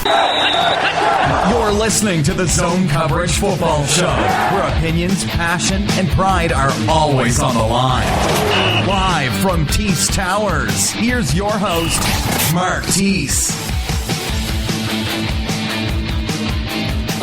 You're listening to the Zone Coverage Football Show, where opinions, passion, and pride are always on the line. Live from Teese Towers, here's your host, Mark Teese.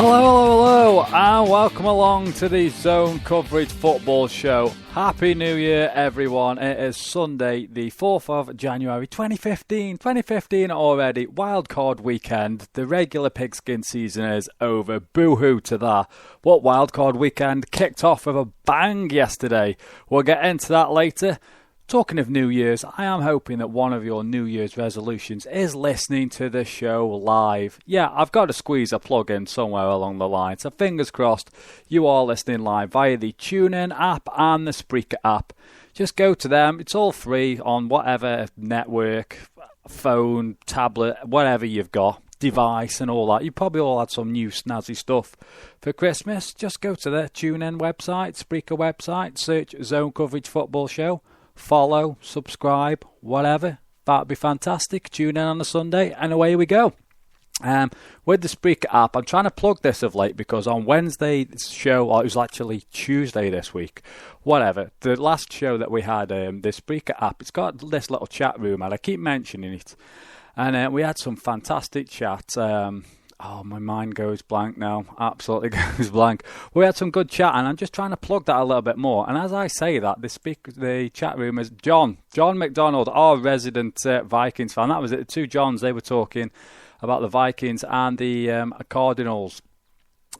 Hello, and welcome along to the Zone Coverage Football Show. Happy New Year, everyone. It is Sunday, the 4th of January, 2015 already. Wildcard Weekend. The regular pigskin season is over. Boo-hoo to that. What Wildcard Weekend kicked off with a bang yesterday. We'll get into that later. Talking of New Year's, I am hoping that one of your New Year's resolutions is listening to the show live. Yeah, I've got to squeeze a plug in somewhere along the line, so fingers crossed you are listening live via the TuneIn app and the Spreaker app. Just go to them, it's all free on whatever network, phone, tablet, whatever you've got, device and all that. You probably all had some new snazzy stuff for Christmas. Just go to the TuneIn website, Spreaker website, search Zone Coverage Football Show. Follow, subscribe, whatever. That'd be fantastic. Tune in on a Sunday, and away we go. With the Spreaker app, I'm trying to plug this of late because on Wednesday's show, or it was actually Tuesday this week, whatever, the last show that we had, the Spreaker app, it's got this little chat room, and I keep mentioning it. And we had some fantastic chats. Oh, my mind goes blank now. Absolutely goes blank. We had some good chat, and I'm just trying to plug that a little bit more. And as I say that, the chat room is John McDonald, our resident Vikings fan. That was it. The two Johns, they were talking about the Vikings and the Cardinals.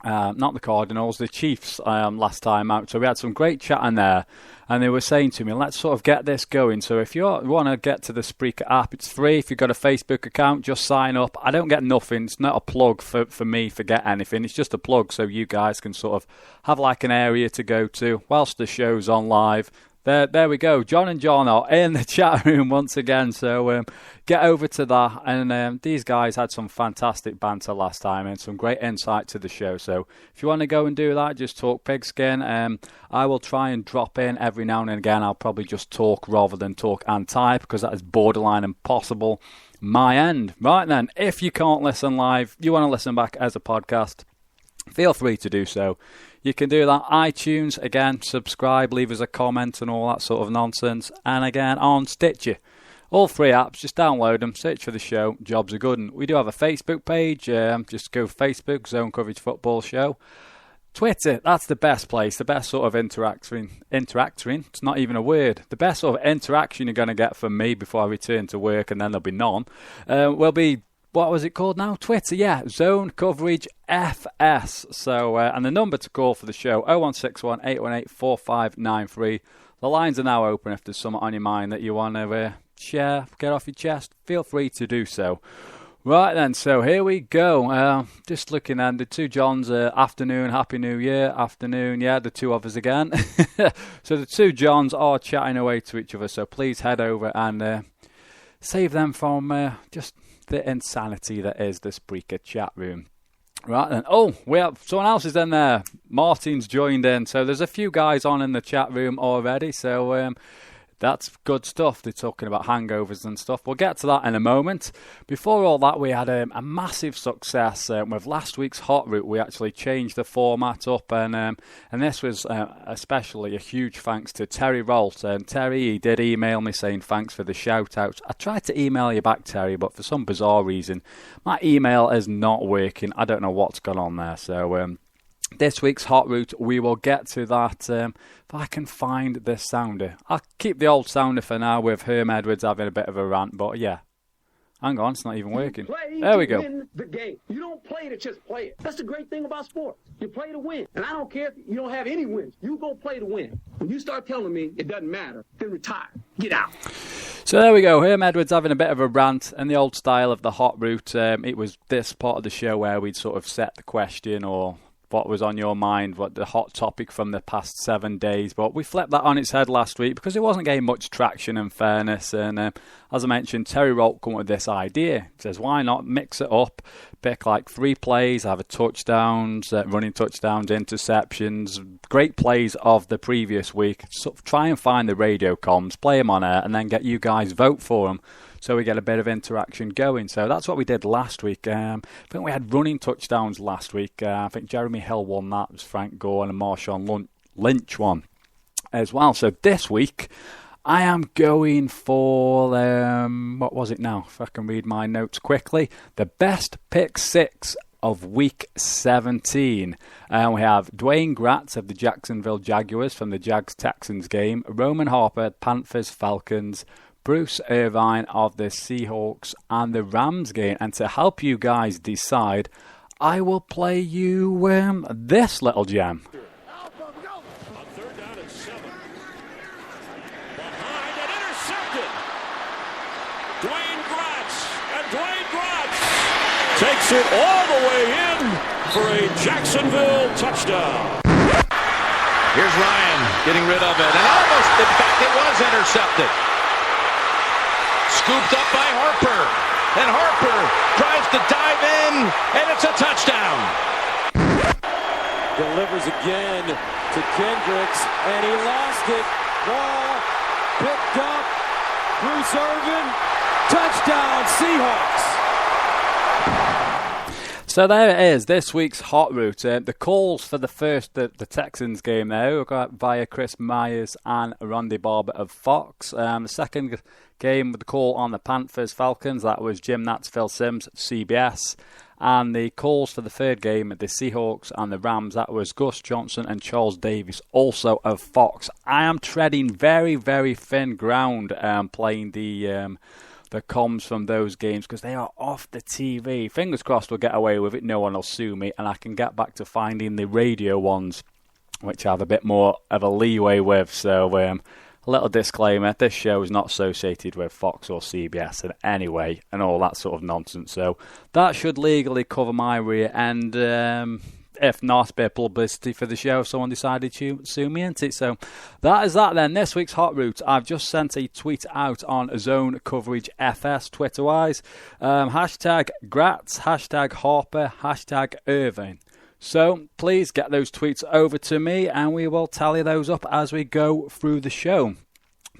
Not the Cardinals, the Chiefs last time out. So we had some great chat in there. And they were saying to me, let's sort of get this going. So if you want to get to the Spreaker app, it's free. If you've got a Facebook account, just sign up. I don't get nothing. It's not a plug for me for get anything. It's just a plug so you guys can sort of have like an area to go to whilst the show's on live. There we go. John and John are in the chat room once again. So get over to that. And these guys had some fantastic banter last time and some great insight to the show. So if you want to go and do that, just talk pigskin. I will try and drop in every now and again. I'll probably just talk rather than talk and type because that is borderline impossible. My end. Right then, if you can't listen live, you want to listen back as a podcast, feel free to do so. You can do that iTunes, again, subscribe, leave us a comment and all that sort of nonsense. And again, on Stitcher. All three apps, just download them, search for the show, jobs are good. And we do have a Facebook page, just go Facebook, Zone Coverage Football Show. Twitter, that's the best place, the best sort of interacting, it's not even a word. The best sort of interaction you're going to get from me before I return to work, and then there'll be none, will be, what was it called now? Twitter, yeah, Zone Coverage FS. So, and the number to call for the show, 0161 818 4593. The lines are now open if there's something on your mind that you want to share, get off your chest. Feel free to do so. Right then, so here we go. Just looking at the two Johns, afternoon, Happy New Year, afternoon, yeah, the two of us again. So the two Johns are chatting away to each other, so please head over and save them from just the insanity that is the Spreaker chat room. Right then. Oh, we have someone else is in there. Martin's joined in. So there's a few guys on in the chat room already. So that's good stuff. They're talking about hangovers and stuff. We'll get to that in a moment. Before all that, we had a massive success with last week's Hot Route. We actually changed the format up, and this was especially a huge thanks to Terry Rolt. And Terry, he did email me saying thanks for the shout-outs. I tried to email you back, Terry, but for some bizarre reason, my email is not working. I don't know what's gone on there. So this week's Hot Route, we will get to that if I can find the sounder. I'll keep the old sounder for now with Herm Edwards having a bit of a rant, but yeah. Hang on, it's not even working. There we go. Win the game. You don't play to just play it. That's the great thing about sports. You play to win. And I don't care if you don't have any wins. You go play to win. When you start telling me it doesn't matter, then retire. Get out. So there we go. Herm Edwards having a bit of a rant in the old style of the Hot Route. It was this part of the show where we'd sort of set the question or what was on your mind, what the hot topic from the past 7 days. But we flipped that on its head last week because it wasn't getting much traction in fairness. And as I mentioned, Terry Rolt came up with this idea. He says, why not mix it up, pick like 3 plays, have a touchdowns, running touchdowns, interceptions, great plays of the previous week. Sort of try and find the radio comms, play them on air, and then get you guys vote for them. so we get a bit of interaction going. So that's what we did last week. I think we had running touchdowns last week. I think Jeremy Hill won that. It was Frank Gore and Marshawn Lynch won as well. So this week I am going for, what was it now? If I can read my notes quickly. The best pick six of week 17. We have Dwayne Gratz of the Jacksonville Jaguars from the Jags-Texans game, Roman Harper, Panthers-Falcons, Bruce Irvine of the Seahawks and the Rams game. And to help you guys decide, I will play you this little gem. Takes it all the way in for a Jacksonville touchdown. Here's Ryan getting rid of it. And almost, in fact, it was intercepted. Scooped up by Harper. And Harper tries to dive in, and it's a touchdown. Delivers again to Kendricks, and he lost it. Ball picked up. Bruce Irvin. Touchdown, Seahawks. So there it is, this week's Hot Route. The calls for the Texans game there were got via Chris Myers and Randy Barber of Fox. The second game with the call on the Panthers-Falcons, that was Jim Nats, Phil Simms, CBS. And the calls for the third game, the Seahawks and the Rams, that was Gus Johnson and Charles Davis, also of Fox. I am treading very, very thin ground playing the comms from those games because they are off the TV. Fingers crossed we'll get away with it. No one will sue me, and I can get back to finding the radio ones, which I have a bit more of a leeway with. So, a little disclaimer: this show is not associated with Fox or CBS in any way, and all that sort of nonsense. So that should legally cover my rear end. If not, a bit of publicity for the show if someone decided to sue me, isn't it? So that is that then. This week's Hot Route. I've just sent a tweet out on Zone Coverage FS, Twitter-wise. Hashtag Gratz, hashtag Harper, hashtag Irvine. So please get those tweets over to me and we will tally those up as we go through the show.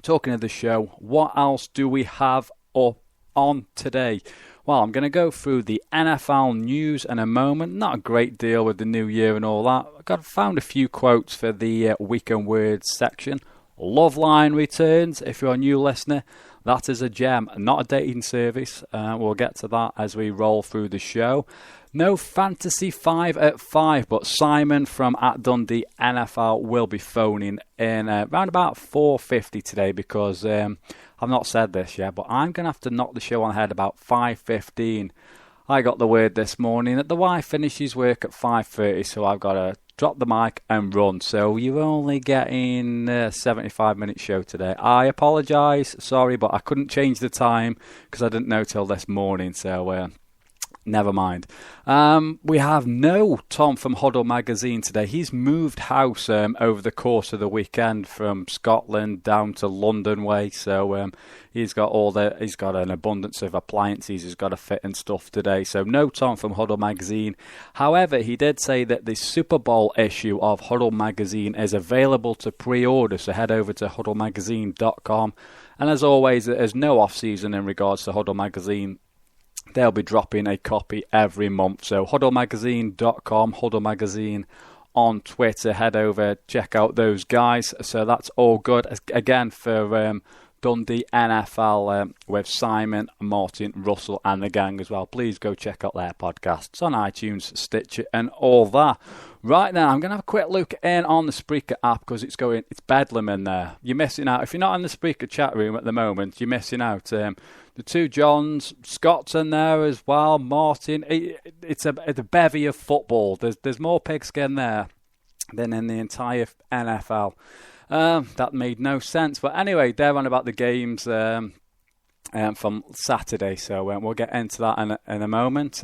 Talking of the show, what else do we have up on today? Well, I'm going to go through the NFL news in a moment. Not a great deal with the new year and all that. I found a few quotes for the Weekend Words section. Loveline returns. If you're a new listener, that is a gem, not a dating service. We'll get to that as we roll through the show. No Fantasy 5 at 5, but Simon from @Dundee NFL will be phoning in around about 4:50 today because I've not said this yet, but I'm going to have to knock the show on the head about 5:15. I got the word this morning that the wife finishes work at 5:30, so I've got to drop the mic and run. So you're only getting a 75-minute show today. I apologise, sorry, but I couldn't change the time because I didn't know till this morning, so never mind. We have no Tom from Huddle Magazine today. He's moved house over the course of the weekend from Scotland down to London way. So he's got an abundance of appliances he's got to fit and stuff today. So no Tom from Huddle Magazine. However, he did say that the Super Bowl issue of Huddle Magazine is available to pre-order. So head over to huddlemagazine.com. And as always, there's no off-season in regards to Huddle Magazine. They'll be dropping a copy every month. So huddlemagazine.com, Huddle Magazine on Twitter. Head over, check out those guys. So that's all good. Again, for Dundee NFL with Simon, Martin, Russell and the gang as well. Please go check out their podcasts on iTunes, Stitcher and all that. Right now, I'm going to have a quick look in on the Spreaker app because it's bedlam in there. You're missing out. If you're not in the Spreaker chat room at the moment, you're missing out. The two Johns, Scott's in there as well, Martin. It's a bevy of football. There's more pigskin there than in the entire NFL. That made no sense. But anyway, they're on about the games from Saturday, so we'll get into that in a moment.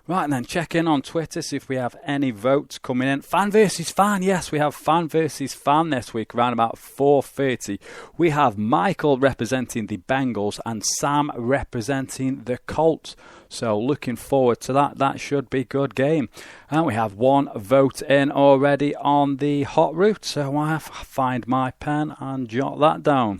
Right, and then check in on Twitter, see if we have any votes coming in. Fan versus fan, yes, we have fan versus fan this week, around about 4:30. We have Michael representing the Bengals and Sam representing the Colts. So looking forward to that. That should be a good game. And we have one vote in already on the Hot Route, so I have to find my pen and jot that down.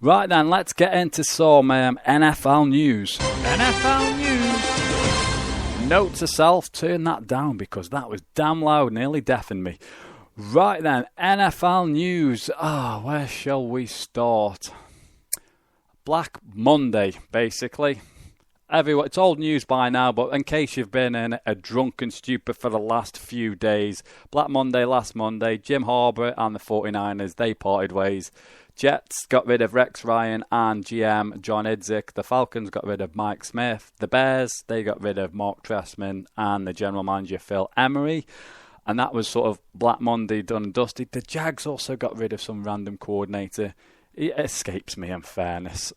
Right then, let's get into some NFL news. NFL news. Note to self, turn that down because that was damn loud, nearly deafened me. Right then, NFL news. Where shall we start? Black Monday, basically. Everyone, it's old news by now, but in case you've been in a drunken stupor for the last few days, Black Monday last Monday, Jim Harbaugh and the 49ers, they parted ways. Jets got rid of Rex Ryan and GM John Idzik. The Falcons got rid of Mike Smith. The Bears, they got rid of Mark Trestman and the general manager Phil Emery. And that was sort of Black Monday done and dusted. The Jags also got rid of some random coordinator. It escapes me, in fairness.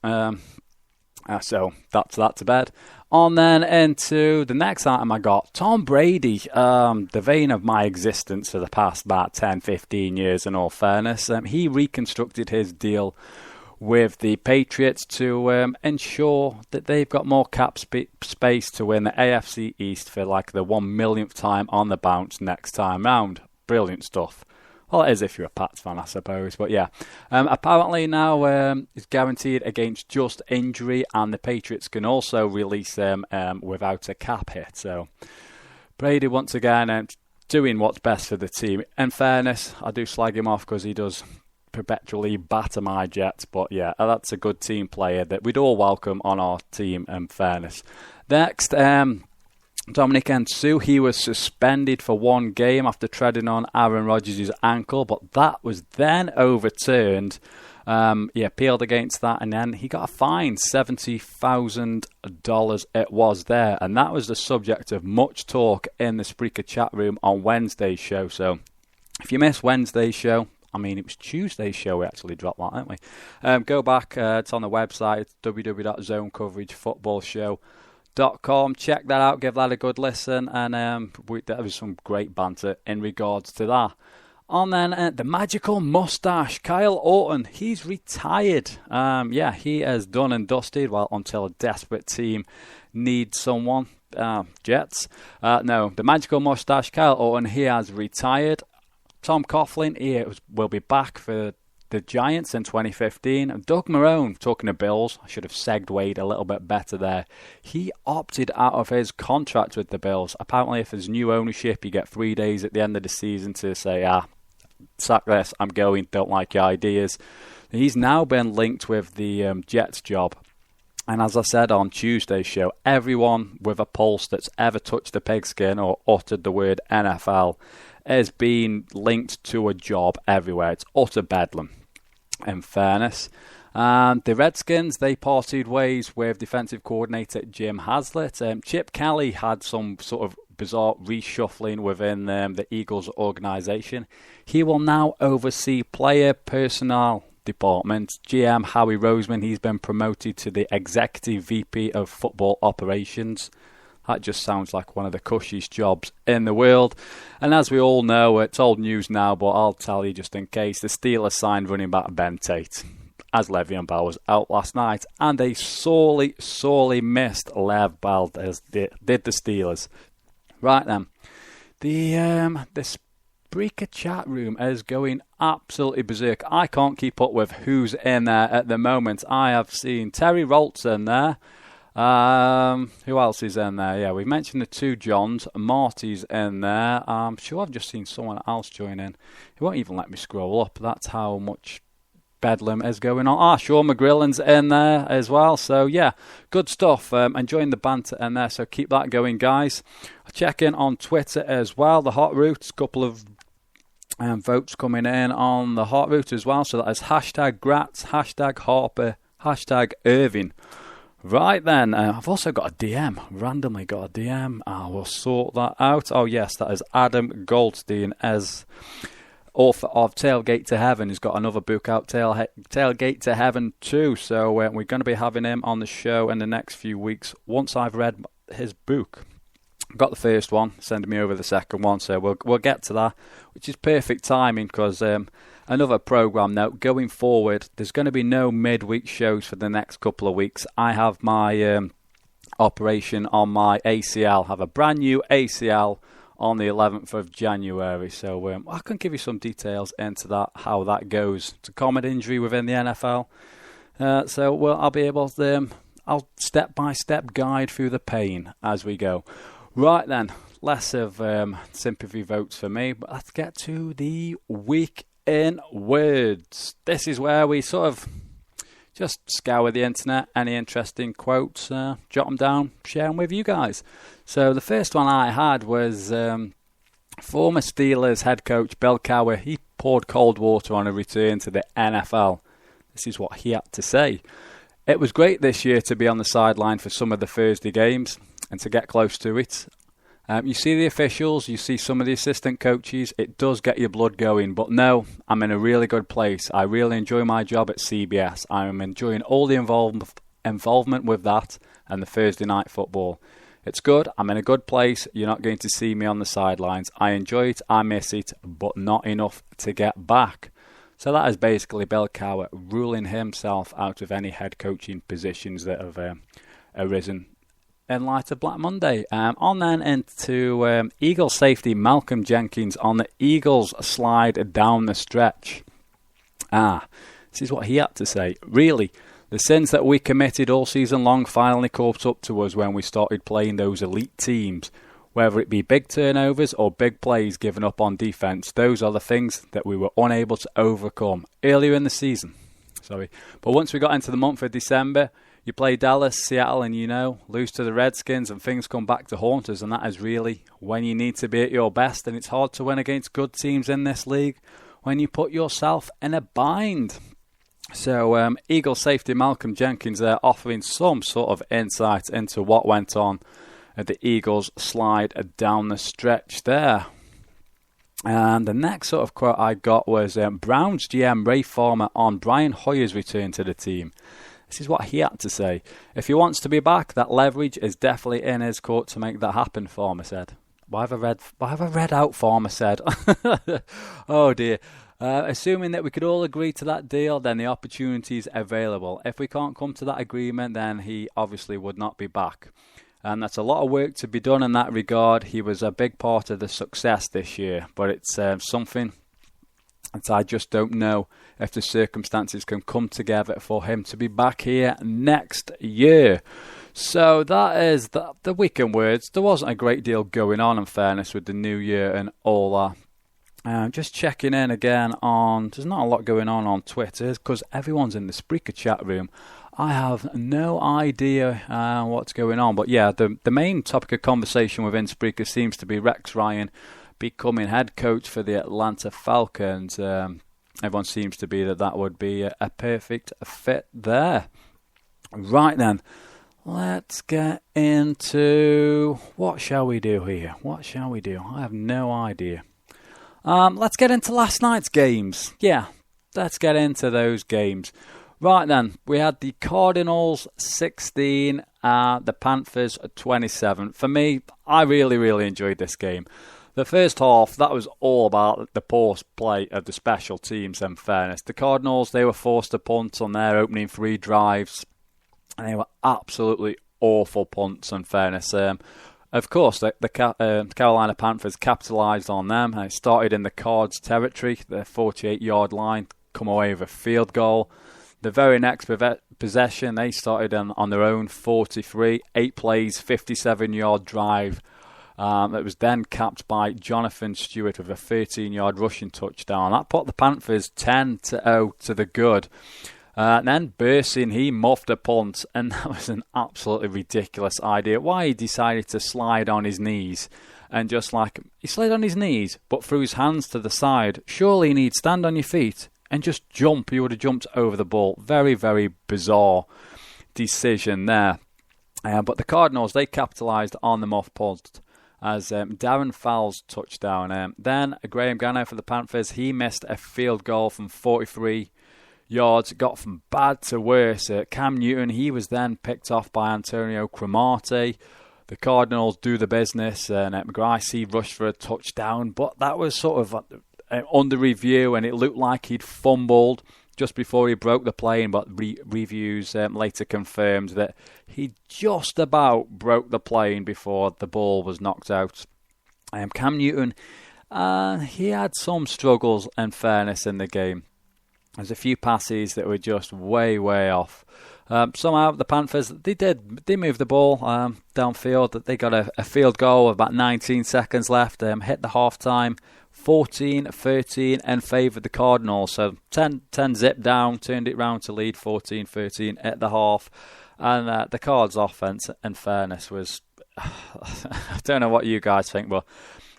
So that's that to bed. On then into the next item I got. Tom Brady, the vein of my existence for the past about 10, 15 years in all fairness. He reconstructed his deal with the Patriots to ensure that they've got more cap space to win the AFC East for like the 1 millionth time on the bounce next time round. Brilliant stuff. Well, it is if you're a Pats fan, I suppose. But yeah, apparently now it's guaranteed against just injury, and the Patriots can also release them without a cap hit. So Brady, once again, doing what's best for the team. In fairness, I do slag him off because he does perpetually batter my Jets. But yeah, that's a good team player that we'd all welcome on our team, in fairness. Next, Dominic Sue, he was suspended for one game after treading on Aaron Rodgers' ankle, but that was then overturned. He appealed against that, and then he got a fine, $70,000 it was there, and that was the subject of much talk in the Spreaker chat room on Wednesday's show. So if you missed Wednesday's show, I mean, it was Tuesday's show we actually dropped that, didn't we? Go back, it's on the website, www.zonecoveragefootballshow.com. Check that out, give that a good listen, and there was some great banter in regards to that. On then, the magical mustache, Kyle Orton, he's retired. He has done and dusted, well, until a desperate team needs someone. Jets. No, the magical mustache, Kyle Orton, he has retired. Tom Coughlin, he will be back for the Giants in 2015. Doug Marrone, talking to Bills, I should have segued a little bit better there. He opted out of his contract with the Bills. Apparently, if there's new ownership, you get 3 days at the end of the season to say, sack this, I'm going, don't like your ideas. He's now been linked with the Jets job. And as I said on Tuesday's show, everyone with a pulse that's ever touched the pigskin or uttered the word NFL has been linked to a job everywhere. It's utter bedlam, in fairness. The Redskins, they parted ways with defensive coordinator Jim Haslett. Chip Kelly had some sort of bizarre reshuffling within the Eagles organization. He will now oversee player personnel department. GM Howie Roseman, he's been promoted to the Executive VP of Football Operations. That just sounds like one of the cushiest jobs in the world. And as we all know, it's old news now, but I'll tell you just in case, the Steelers signed running back Ben Tate, as Le'Veon Bell was out last night. And they sorely missed Lev Bell, as did the Steelers. Right then, the Spreaker chat room is going absolutely berserk. I can't keep up with who's in there at the moment. I have seen Terry Roltz in there. Who else is in there? Yeah, we mentioned the two Johns. Marty's in there. I'm sure I've just seen someone else join in. He won't even let me scroll up. That's how much bedlam is going on. Sean McGrillen's in there as well. So yeah, good stuff. Enjoying the banter in there. So keep that going, guys. Check in on Twitter as well. The Hot Roots, couple of votes coming in on the Hot Route as well. So that is hashtag Gratz, hashtag Harper, hashtag Irving. Right then, I've also got a DM, randomly got a DM. I will sort that out. Oh yes, that is Adam Goldstein, as author of Tailgate to Heaven. He's got another book out, Tailgate to Heaven 2. So we're going to be having him on the show in the next few weeks once I've read his book. Got the first one, sending me over the second one, so we'll get to that, which is perfect timing because another program note, going forward, there's going to be no midweek shows for the next couple of weeks. I have my operation on my ACL, have a brand new ACL on the 11th of January, so I can give you some details into that, how that goes. It's a common injury within the NFL. So I'll be able to, I'll step-by-step guide through the pain as we go. Right then, less of sympathy votes for me, but let's get to the week in words. This is where we sort of just scour the internet, any interesting quotes, jot them down, share them with you guys. So the first one I had was former Steelers head coach Bill Cowher. He poured cold water on a return to the NFL. This is what he had to say. It was great this year to be on the sideline for some of the Thursday games and to get close to it. You see the officials, you see some of the assistant coaches, it does get your blood going. But no, I'm in a really good place. I really enjoy my job at CBS. I'm enjoying all the involvement with that and the Thursday night football. It's good. I'm in a good place. You're not going to see me on the sidelines. I enjoy it. I miss it, but not enough to get back. So that is basically Bill Cowher ruling himself out of any head coaching positions that have arisen in light of Black Monday. On then into Eagles safety Malcolm Jenkins on the Eagles slide down the stretch. This is what he had to say. Really, the sins that we committed all season long finally caught up to us when we started playing those elite teams. Whether it be big turnovers or big plays given up on defence, those are the things that we were unable to overcome earlier in the season. But once we got into the month of December, you play Dallas, Seattle, and lose to the Redskins and things come back to haunt us, and that is really when you need to be at your best, and it's hard to win against good teams in this league when you put yourself in a bind. So Eagle safety Malcolm Jenkins there offering some sort of insight into what went on at the Eagles slide down the stretch there. And the next sort of quote I got was Browns GM Ray Farmer on Brian Hoyer's return to the team. This is what he had to say. If he wants to be back, that leverage is definitely in his court to make that happen, Farmer said. Why have I read out Farmer said? Oh dear. Assuming that we could all agree to that deal, then the opportunity is available. If we can't come to that agreement, then he obviously would not be back. And that's a lot of work to be done in that regard. He was a big part of the success this year, but it's something that I just don't know if the circumstances can come together for him to be back here next year. So that is the weekend words. There wasn't a great deal going on, in fairness, with the new year and all that. Just checking in again there's not a lot going on Twitter because everyone's in the Spreaker chat room. I have no idea what's going on. But yeah, the main topic of conversation within Spreaker seems to be Rex Ryan becoming head coach for the Atlanta Falcons. Everyone seems to be that would be a perfect fit there. Right then, let's get into what shall we do here? What shall we do? I have no idea. Let's get into last night's games. Yeah, let's get into those games. Right then, we had the Cardinals 16, the Panthers 27. For me, I really, really enjoyed this game. The first half, that was all about the poor play of the special teams, in fairness. The Cardinals, they were forced to punt on their opening 3 drives, and they were absolutely awful punts, in fairness. Of course, the Carolina Panthers capitalised on them. It started in the Cards territory, their 48-yard line, come away with a field goal. The very next possession, they started on their own 43, 8 plays, 57-yard drive. It was then capped by Jonathan Stewart with a 13-yard rushing touchdown. That put the Panthers 10-0 to the good. And then Bursin, he muffed a punt, and that was an absolutely ridiculous idea. Why he decided to slide on his knees, and he slid on his knees, but threw his hands to the side. Surely you need stand on your feet and just jump. He would have jumped over the ball. Very, very bizarre decision there. But the Cardinals, they capitalised on the muff punt as Darren Fowles touchdown. Then Graham Gano for the Panthers, he missed a field goal from 43 yards. It got from bad to worse. Cam Newton, he was then picked off by Antonio Cromartie. The Cardinals do the business, and McGrice, he rushed for a touchdown, but that was sort of under review, and it looked like he'd fumbled just before he broke the plane, but reviews later confirmed that he just about broke the plane before the ball was knocked out. Cam Newton, he had some struggles, in fairness, in the game. There's a few passes that were just way, way off. Somehow the Panthers, they moved the ball downfield. They got a field goal with about 19 seconds left, hit the halftime, 14-13, and favoured the Cardinals. So 10 zip down, turned it round to lead 14-13 at the half. And the Cards' offense, in fairness, was... I don't know what you guys think, but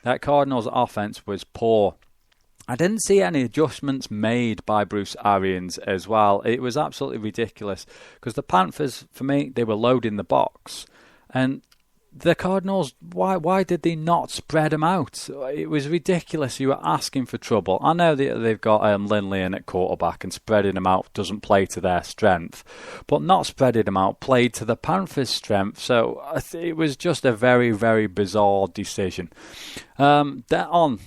that Cardinals' offense was poor. I didn't see any adjustments made by Bruce Arians as well. It was absolutely ridiculous because the Panthers, for me, they were loading the box. And the Cardinals, why did they not spread them out? It was ridiculous. You were asking for trouble. I know that they've got Lindley in at quarterback and spreading them out doesn't play to their strength. But not spreading them out played to the Panthers' strength. So it was just a very, very bizarre decision. Then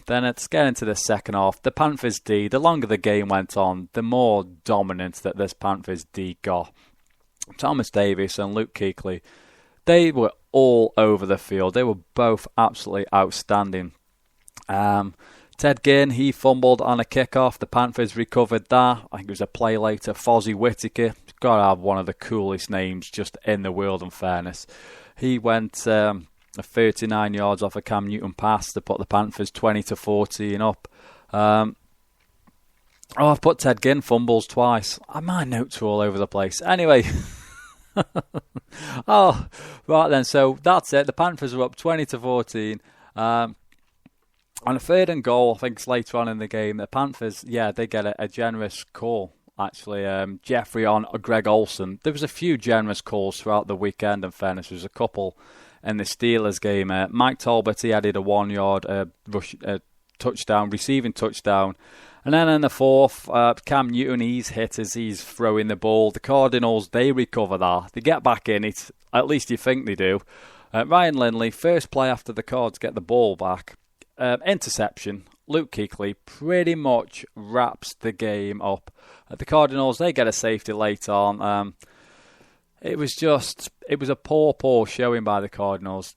let's get into the second half. The Panthers D, the longer the game went on, the more dominant that this Panthers D got. Thomas Davis and Luke Kuechly, they were all over the field. They were both absolutely outstanding. Ted Ginn, he fumbled on a kickoff. The Panthers recovered that. I think it was a play later. Fozzie Whittaker, got to have one of the coolest names just in the world, in fairness. He went 39 yards off a Cam Newton pass to put the Panthers 20-14 up. I've put Ted Ginn fumbles twice. My notes are all over the place. Anyway... Oh, right then. So that's it. The Panthers are up 20-14. On a 3rd and goal, I think it's later on in the game, the Panthers, they get a generous call. Actually, Jeffrey on Greg Olsen. There was a few generous calls throughout the weekend. In fairness, there was a couple in the Steelers game. Mike Talbot, he added a 1-yard touchdown, receiving touchdown. And then in the 4th, Cam Newton, he's hit as he's throwing the ball. The Cardinals, they recover that. They get back in it. At least you think they do. Ryan Lindley, first play after the Cards get the ball back. Interception. Luke Kuechly pretty much wraps the game up. The Cardinals, they get a safety late on. It was a poor showing by the Cardinals.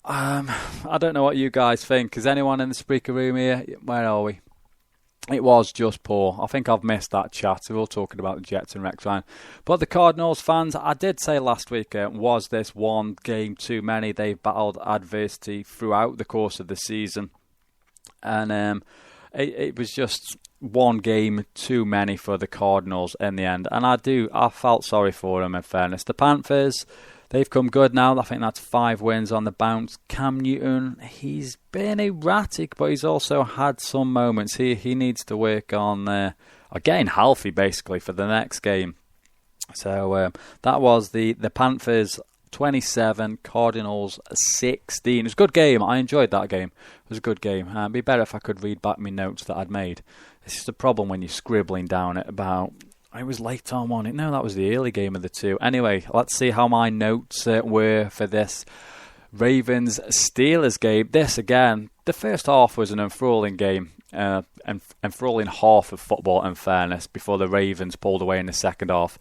I don't know what you guys think. Is anyone in the Spreaker room here? Where are we? It was just poor. I think I've missed that chat. We're all talking about the Jets and Rex Ryan. But the Cardinals fans, I did say last week, was this one game too many? They've battled adversity throughout the course of the season. And it was just one game too many for the Cardinals in the end. And I felt sorry for them, in fairness. The Panthers, they've come good now. I think that's 5 wins on the bounce. Cam Newton, he's been erratic, but he's also had some moments. He needs to work on getting healthy, basically, for the next game. So that was the Panthers 27, Cardinals 16. It was a good game. I enjoyed that game. It was a good game. It'd be better if I could read back my notes that I'd made. It's just a problem when you're scribbling down at about... It was late on one. No, that was the early game of the two. Anyway, let's see how my notes were for this Ravens-Steelers game. This, again, the first half was an enthralling game. Enthralling half of football, in fairness, before the Ravens pulled away in the second half.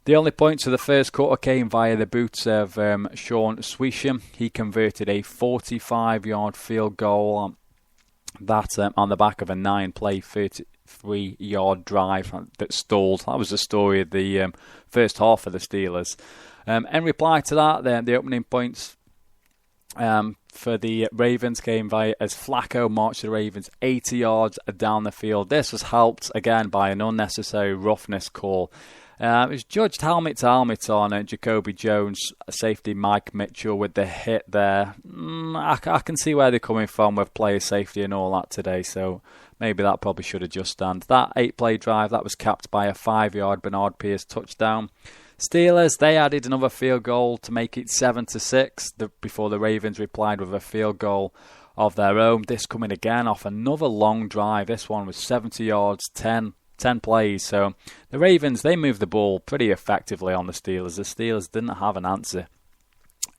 The only points of the first quarter came via the boots of Sean Swisham. He converted a 45-yard field goal on the back of a 9-play 33-yard drive that stalled. That was the story of the first half of the Steelers. In reply to that, the opening points for the Ravens came via as Flacco marched the Ravens 80 yards down the field. This was helped again by an unnecessary roughness call. It was judged helmet to helmet on Jacoby Jones, safety Mike Mitchell with the hit there. I can see where they're coming from with player safety and all that today, so maybe that probably should have just stand. That 8-play drive, that was capped by a 5-yard Bernard Pierce touchdown. Steelers, they added another field goal to make it 7-6 before the Ravens replied with a field goal of their own. This coming again off another long drive. This one was 70 yards, 10 plays. So the Ravens, they moved the ball pretty effectively on the Steelers. The Steelers didn't have an answer,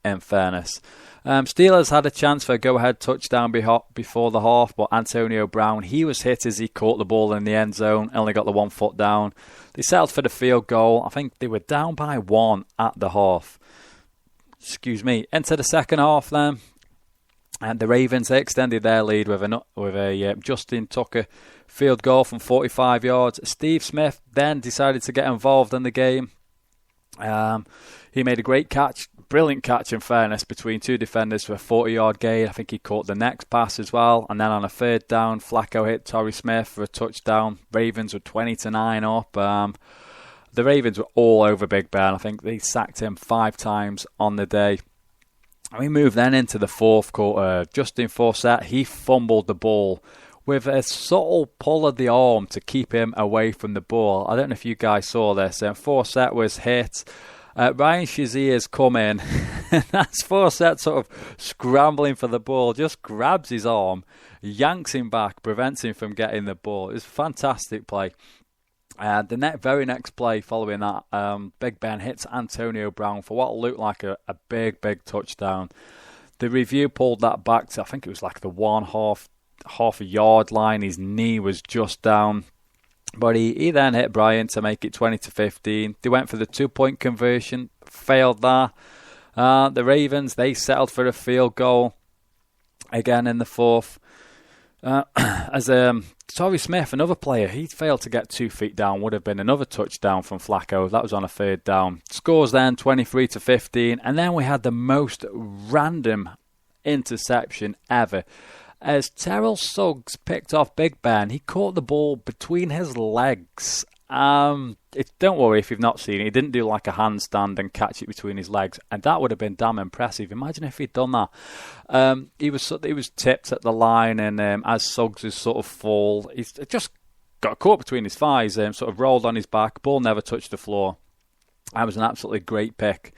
in fairness. Steelers had a chance for a go-ahead touchdown before the half, but Antonio Brown, he was hit as he caught the ball in the end zone, only got the 1 foot down. They settled for the field goal. I think they were down by 1 at the half. Into the second half then. And the Ravens, they extended their lead with a Justin Tucker field goal from 45 yards. Steve Smith then decided to get involved in the game. He made a great catch, brilliant catch in fairness, between two defenders for a 40-yard gain. I think he caught the next pass as well. And then on a third down, Flacco hit Torrey Smith for a touchdown. Ravens were 20-9 up. The Ravens were all over Big Ben. I think they sacked him 5 times on the day. We move then into the fourth quarter. Justin Forsett, he fumbled the ball with a subtle pull of the arm to keep him away from the ball. I don't know if you guys saw this. Forsett was hit. Ryan Shazier's come in, and that's Forsett sort of scrambling for the ball, just grabs his arm, yanks him back, prevents him from getting the ball. It was a fantastic play. The very next play following that, Big Ben hits Antonio Brown for what looked like a big touchdown. The review pulled that back to, I think it was like the half a yard line. His knee was just down. But he then hit Bryant to make it 20-15. They went for the 2-point conversion, failed that. The Ravens, they settled for a field goal again in the fourth. As Torrey Smith, another player, he failed to get 2 feet down. Would have been another touchdown from Flacco. That was on a third down. Scores then 23-15. And then we had the most random interception ever. As Terrell Suggs picked off Big Ben, he caught the ball between his legs. Don't worry if you've not seen it. He didn't do like a handstand and catch it between his legs, and that would have been damn impressive. Imagine if he'd done that. He was tipped at the line, and as Suggs' sort of fall, he's just got caught between his thighs, sort of rolled on his back. Ball never touched the floor. That was an absolutely great pick.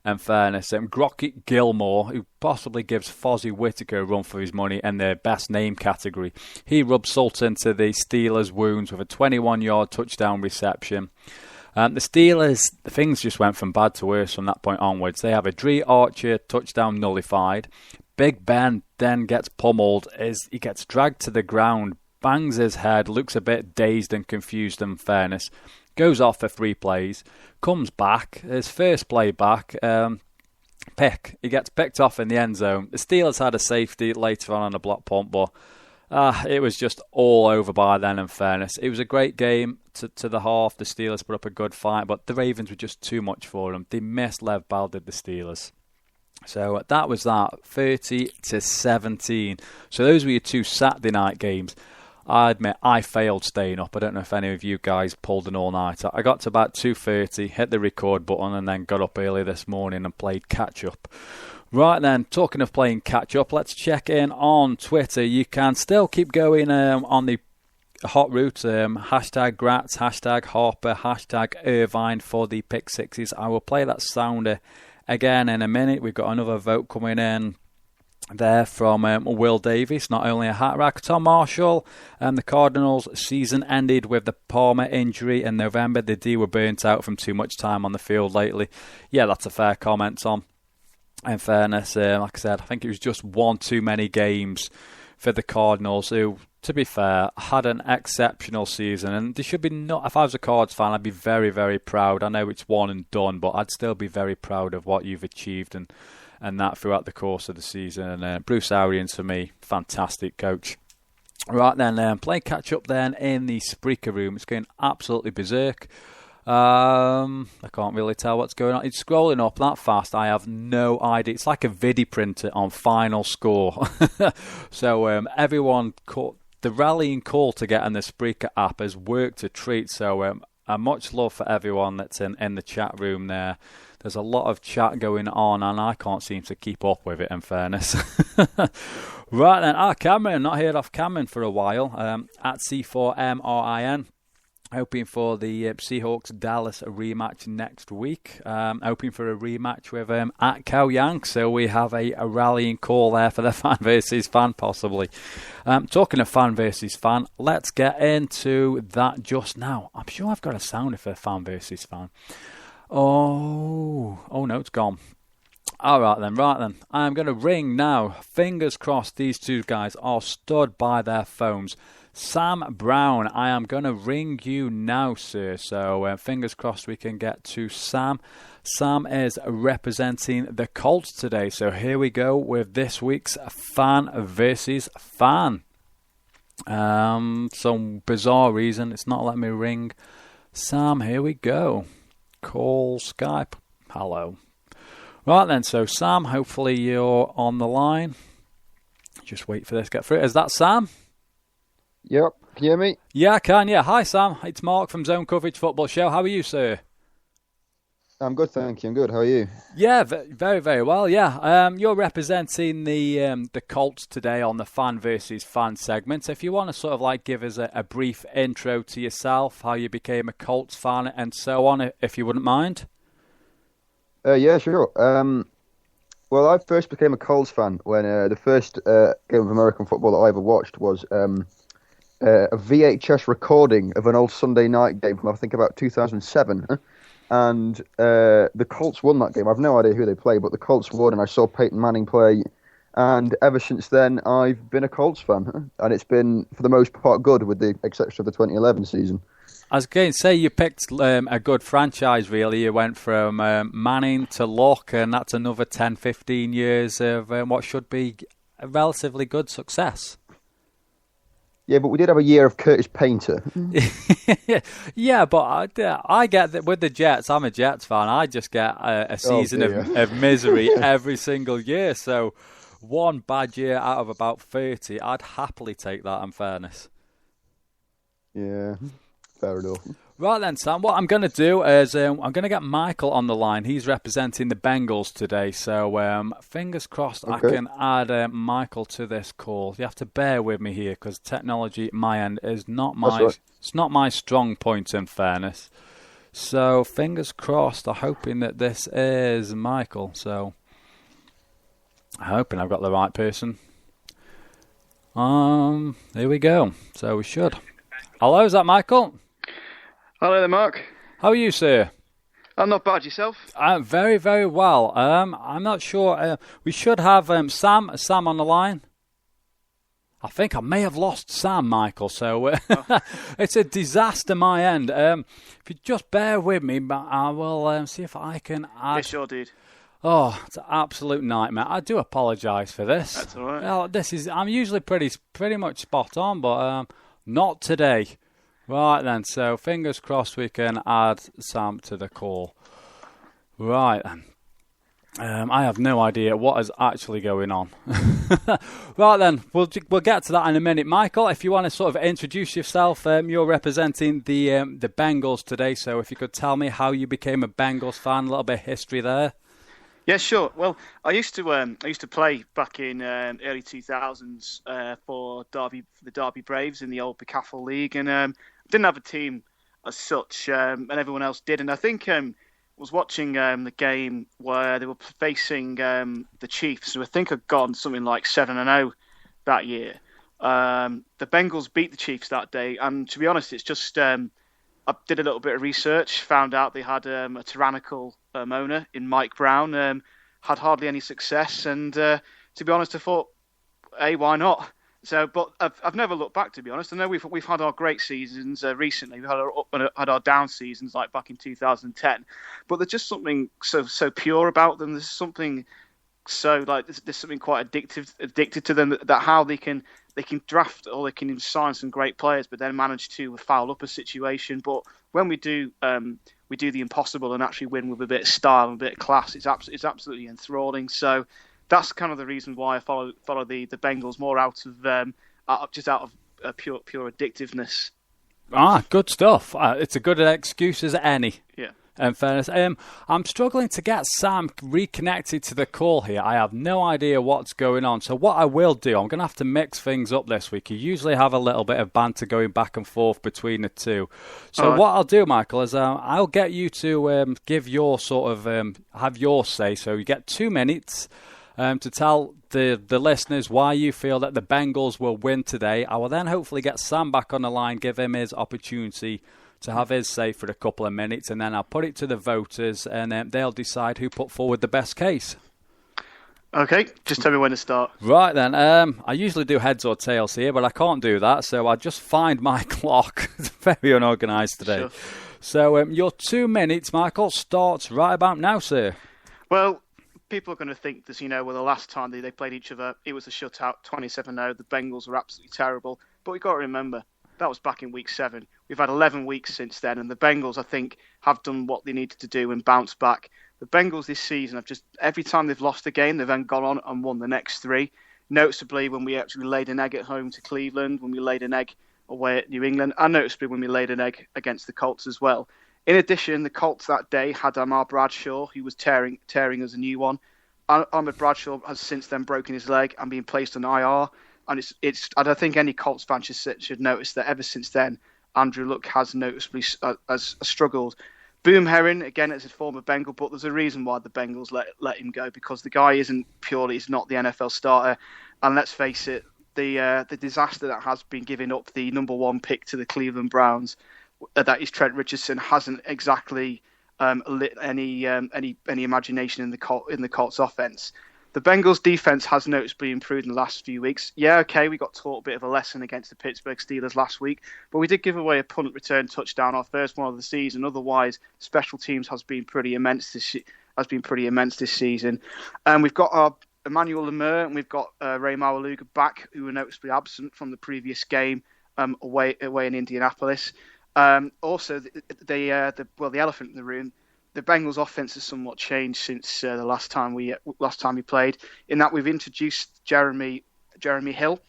In fairness, Grockett Gilmore, who possibly gives Fozzie Whittaker a run for his money in the best name category, he rubbed salt into the Steelers' wounds with a 21-yard touchdown reception. The Steelers, things just went from bad to worse from that point onwards. They have a Dre Archer touchdown nullified. Big Ben then gets pummeled as he gets dragged to the ground, bangs his head, looks a bit dazed and confused in fairness. Goes off for 3 plays, comes back, his first play back, he gets picked off in the end zone. The Steelers had a safety later on a block punt, but it was just all over by then in fairness. It was a great game to the half. The Steelers put up a good fight, but the Ravens were just too much for them. They missed Lev Bell, did the Steelers. So that was that, 30-17. So those were your 2 Saturday night games. I admit I failed staying up. I don't know if any of you guys pulled an all-nighter. I got to about 2:30, hit the record button, and then got up early this morning and played catch-up. Right then, talking of playing catch-up, let's check in on Twitter. You can still keep going on the hot route. Hashtag Gratz, hashtag Harper, hashtag Irvine for the pick sixes. I will play that sounder again in a minute. We've got another vote coming in there from Will Davis, not only a hat rack. Tom Marshall, the Cardinals' season ended with the Palmer injury in November. The D were burnt out from too much time on the field lately. Yeah, that's a fair comment, Tom. In fairness, like I said, I think it was just one too many games for the Cardinals, who, to be fair, had an exceptional season. And they should be not. If I was a Cards fan, I'd be very, very proud. I know it's one and done, but I'd still be very proud of what you've achieved and that throughout the course of the season. And Bruce Arians, for me, fantastic coach. Right then, playing catch up then in the Spreaker room. It's going absolutely berserk. I can't really tell what's going on. It's scrolling up that fast. I have no idea. It's like a video printer on Final Score. So everyone, the rallying call to get on the Spreaker app has worked a treat. So much love for everyone that's in the chat room there. There's a lot of chat going on, and I can't seem to keep up with it, in fairness. Right then, Cameron, not heard of Cameron for a while, at C4MRIN. Hoping for the Seahawks-Dallas rematch next week. Hoping for a rematch with at Cow Yank. So we have a rallying call there for the fan versus fan, possibly. Talking of fan versus fan, let's get into that just now. I'm sure I've got a sounder for fan versus fan. Oh no, it's gone. All right then. I'm going to ring now. Fingers crossed these two guys are stood by their phones. Sam Brown, I am going to ring you now, sir. So fingers crossed we can get to Sam. Sam is representing the Colts today. So here we go with this week's fan versus fan. Some bizarre reason it's not letting me ring Sam. Here we go. Call Skype. Hello. Right then, so Sam, hopefully you're on the line. Just wait for this to get through. Is that Sam? Yep. Can you hear me? Yeah, I can, yeah. Hi, Sam. It's Mark from Zone Coverage Football Show. How are you, sir? I'm good, thank you. I'm good. How are you? Yeah, very, very well, yeah. You're representing the Colts today on the fan versus fan segment. If you want to sort of like give us a brief intro to yourself, how you became a Colts fan and so on, if you wouldn't mind. Yeah, sure. Well, I first became a Colts fan when the first game of American football that I ever watched was a VHS recording of an old Sunday night game from, I think, about 2007. And the Colts won that game. I've no idea who they play, but the Colts won, and I saw Peyton Manning play. And ever since then, I've been a Colts fan. And it's been, for the most part, good, with the exception of the 2011 season. I was going to say, you picked a good franchise, really. You went from Manning to Luck, and that's another 10, 15 years of what should be a relatively good success. Yeah, but we did have a year of Curtis Painter. Yeah, but I get that with the Jets. I'm a Jets fan. I just get a season of misery every single year. So one bad year out of about 30, I'd happily take that, in fairness. Yeah, fair enough. Right then, Sam, what I'm going to do is I'm going to get Michael on the line. He's representing the Bengals today, so fingers crossed okay. I can add Michael to this call. You have to bear with me here because technology at my end is not it's not my strong point, in fairness. So fingers crossed, I'm hoping that this is Michael. So I'm hoping I've got the right person. Here we go. So we should. Hello, is that Michael? Hello there, Mark. How are you, sir? I'm not bad. Yourself? I'm very, very well. I'm not sure. We should have Sam on the line. I think I may have lost Sam, Michael. So it's a disaster my end. If you just bear with me, I will see if I can add. Yeah, sure, dude. Oh, it's an absolute nightmare. I do apologise for this. That's all right. Well, I'm usually pretty much spot on, but not today. Right then, so fingers crossed we can add Sam to the call. Right then. I have no idea what is actually going on. Right then, we'll get to that in a minute. Michael, if you want to sort of introduce yourself, you're representing the Bengals today, so if you could tell me how you became a Bengals fan, a little bit of history there. Yeah, sure. Well, I used to play back in early 2000s for the Derby Braves in the old Becaffle League, and didn't have a team as such, and everyone else did. And I think was watching the game where they were facing the Chiefs, who I think had gone something like 7-0 that year. The Bengals beat the Chiefs that day, and to be honest, it's just I did a little bit of research, found out they had a tyrannical owner in Mike Brown, had hardly any success, and to be honest, I thought, hey, why not? So, but I've never looked back, to be honest. I know we've had our great seasons recently. We've had our down seasons, like back in 2010. But there's just something so pure about them. There's something so like there's something quite addicted to them that how they can draft or they can sign some great players, but then manage to foul up a situation. But when we do the impossible and actually win with a bit of style and a bit of class, it's absolutely enthralling. So that's kind of the reason why I follow the Bengals more out of pure addictiveness. Good stuff. It's a good excuse as any. Yeah. In fairness, I'm struggling to get Sam reconnected to the call here. I have no idea what's going on. So what I will do, I'm going to have to mix things up this week. You usually have a little bit of banter going back and forth between the two. So what I'll do, Michael, is I'll get you to give your sort of have your say. So you get 2 minutes to tell the listeners why you feel that the Bengals will win today. I will then hopefully get Sam back on the line, give him his opportunity to have his say for a couple of minutes, and then I'll put it to the voters, and they'll decide who put forward the best case. Okay, just tell me when to start. Right then, I usually do heads or tails here, but I can't do that, so I just find my clock. It's very unorganised today. Sure. So your 2 minutes, Michael, starts right about now, sir. Well, people are going to think that, the last time they played each other, it was a shutout, 27-0. The Bengals were absolutely terrible. But we've got to remember, that was back in week 7. We've had 11 weeks since then, and the Bengals, I think, have done what they needed to do and bounced back. The Bengals this season have every time they've lost a game, they've then gone on and won the next 3. Noticeably, when we actually laid an egg at home to Cleveland, when we laid an egg away at New England, and noticeably when we laid an egg against the Colts as well. In addition, the Colts that day had Ahmad Bradshaw, who was tearing as a new one. Ahmad Bradshaw has since then broken his leg and been placed on IR. And I don't think any Colts fan should notice that ever since then, Andrew Luck has noticeably has struggled. Boom Herring, again, is a former Bengal, but there's a reason why the Bengals let him go, because the guy he's not the NFL starter. And let's face it, the disaster that has been giving up the number 1 pick to the Cleveland Browns, that is Trent Richardson, hasn't exactly lit any imagination in the Colts offense. The Bengals defense has noticeably improved in the last few weeks. Yeah, okay, we got taught a bit of a lesson against the Pittsburgh Steelers last week, but we did give away a punt return touchdown, our first one of the season. Otherwise, special teams has been pretty immense this season. And we've got our Emmanuel Lemire and we've got Ray Mawaluga back, who were noticeably absent from the previous game away in Indianapolis. Also, the elephant in the room, the Bengals' offense has somewhat changed since the last time we played. In that we've introduced Jeremy Hill,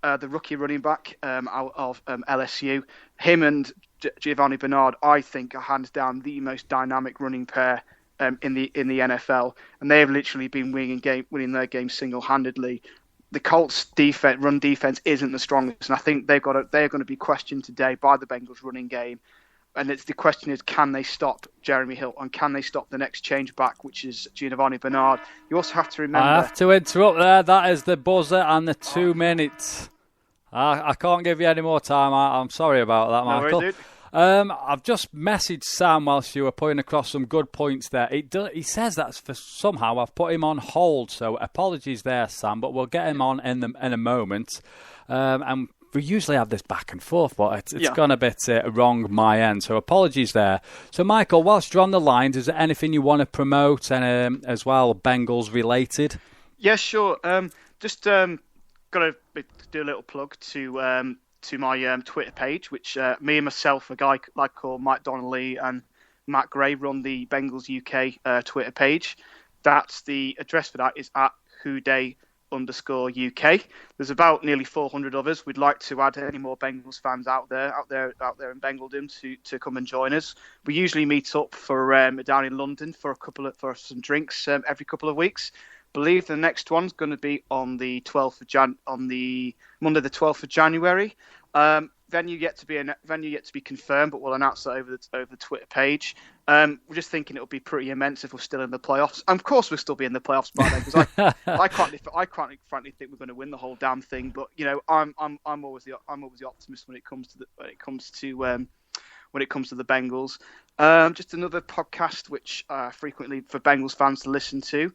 the rookie running back out of LSU. Him and Giovanni Bernard, I think, are hands down the most dynamic running pair in the NFL, and they have literally been winning their game single-handedly. The Colts' run defense isn't the strongest, and I think they're going to be questioned today by the Bengals' running game. And the question is, can they stop Jeremy Hill, and can they stop the next change back, which is Giovanni Bernard? You also have to remember... I have to interrupt there. That is the buzzer and the 2 minutes. I can't give you any more time. I'm sorry about that, Michael. No worries, dude. I've just messaged Sam whilst you were putting across some good points there. He says that's for somehow I've put him on hold, so apologies there, Sam, but we'll get him on in a moment. And we usually have this back and forth, but it's gone a bit wrong my end, so apologies there. So, Michael, whilst you're on the lines, is there anything you want to promote and as well, Bengals related? Yeah, sure. Just got to do a little plug to my Twitter page, which me and myself, a guy called Mike Donnelly and Matt Gray run the Bengals UK Twitter page. That's the address for that is at @whoday_UK. There's about nearly 400 of us. We'd like to add any more Bengals fans out there in Bengaldom to come and join us. We usually meet up for down in London for some drinks every couple of weeks. Believe the next one's going to be on the 12th of on the Monday the 12th of January. Venue yet to be confirmed, but we'll announce that over the Twitter page. We're just thinking it'll be pretty immense if we're still in the playoffs. And of course, we'll still be in the playoffs by then, because I can't frankly think we're going to win the whole damn thing. But I'm always the optimist when it comes to the Bengals. Just another podcast which frequently for Bengals fans to listen to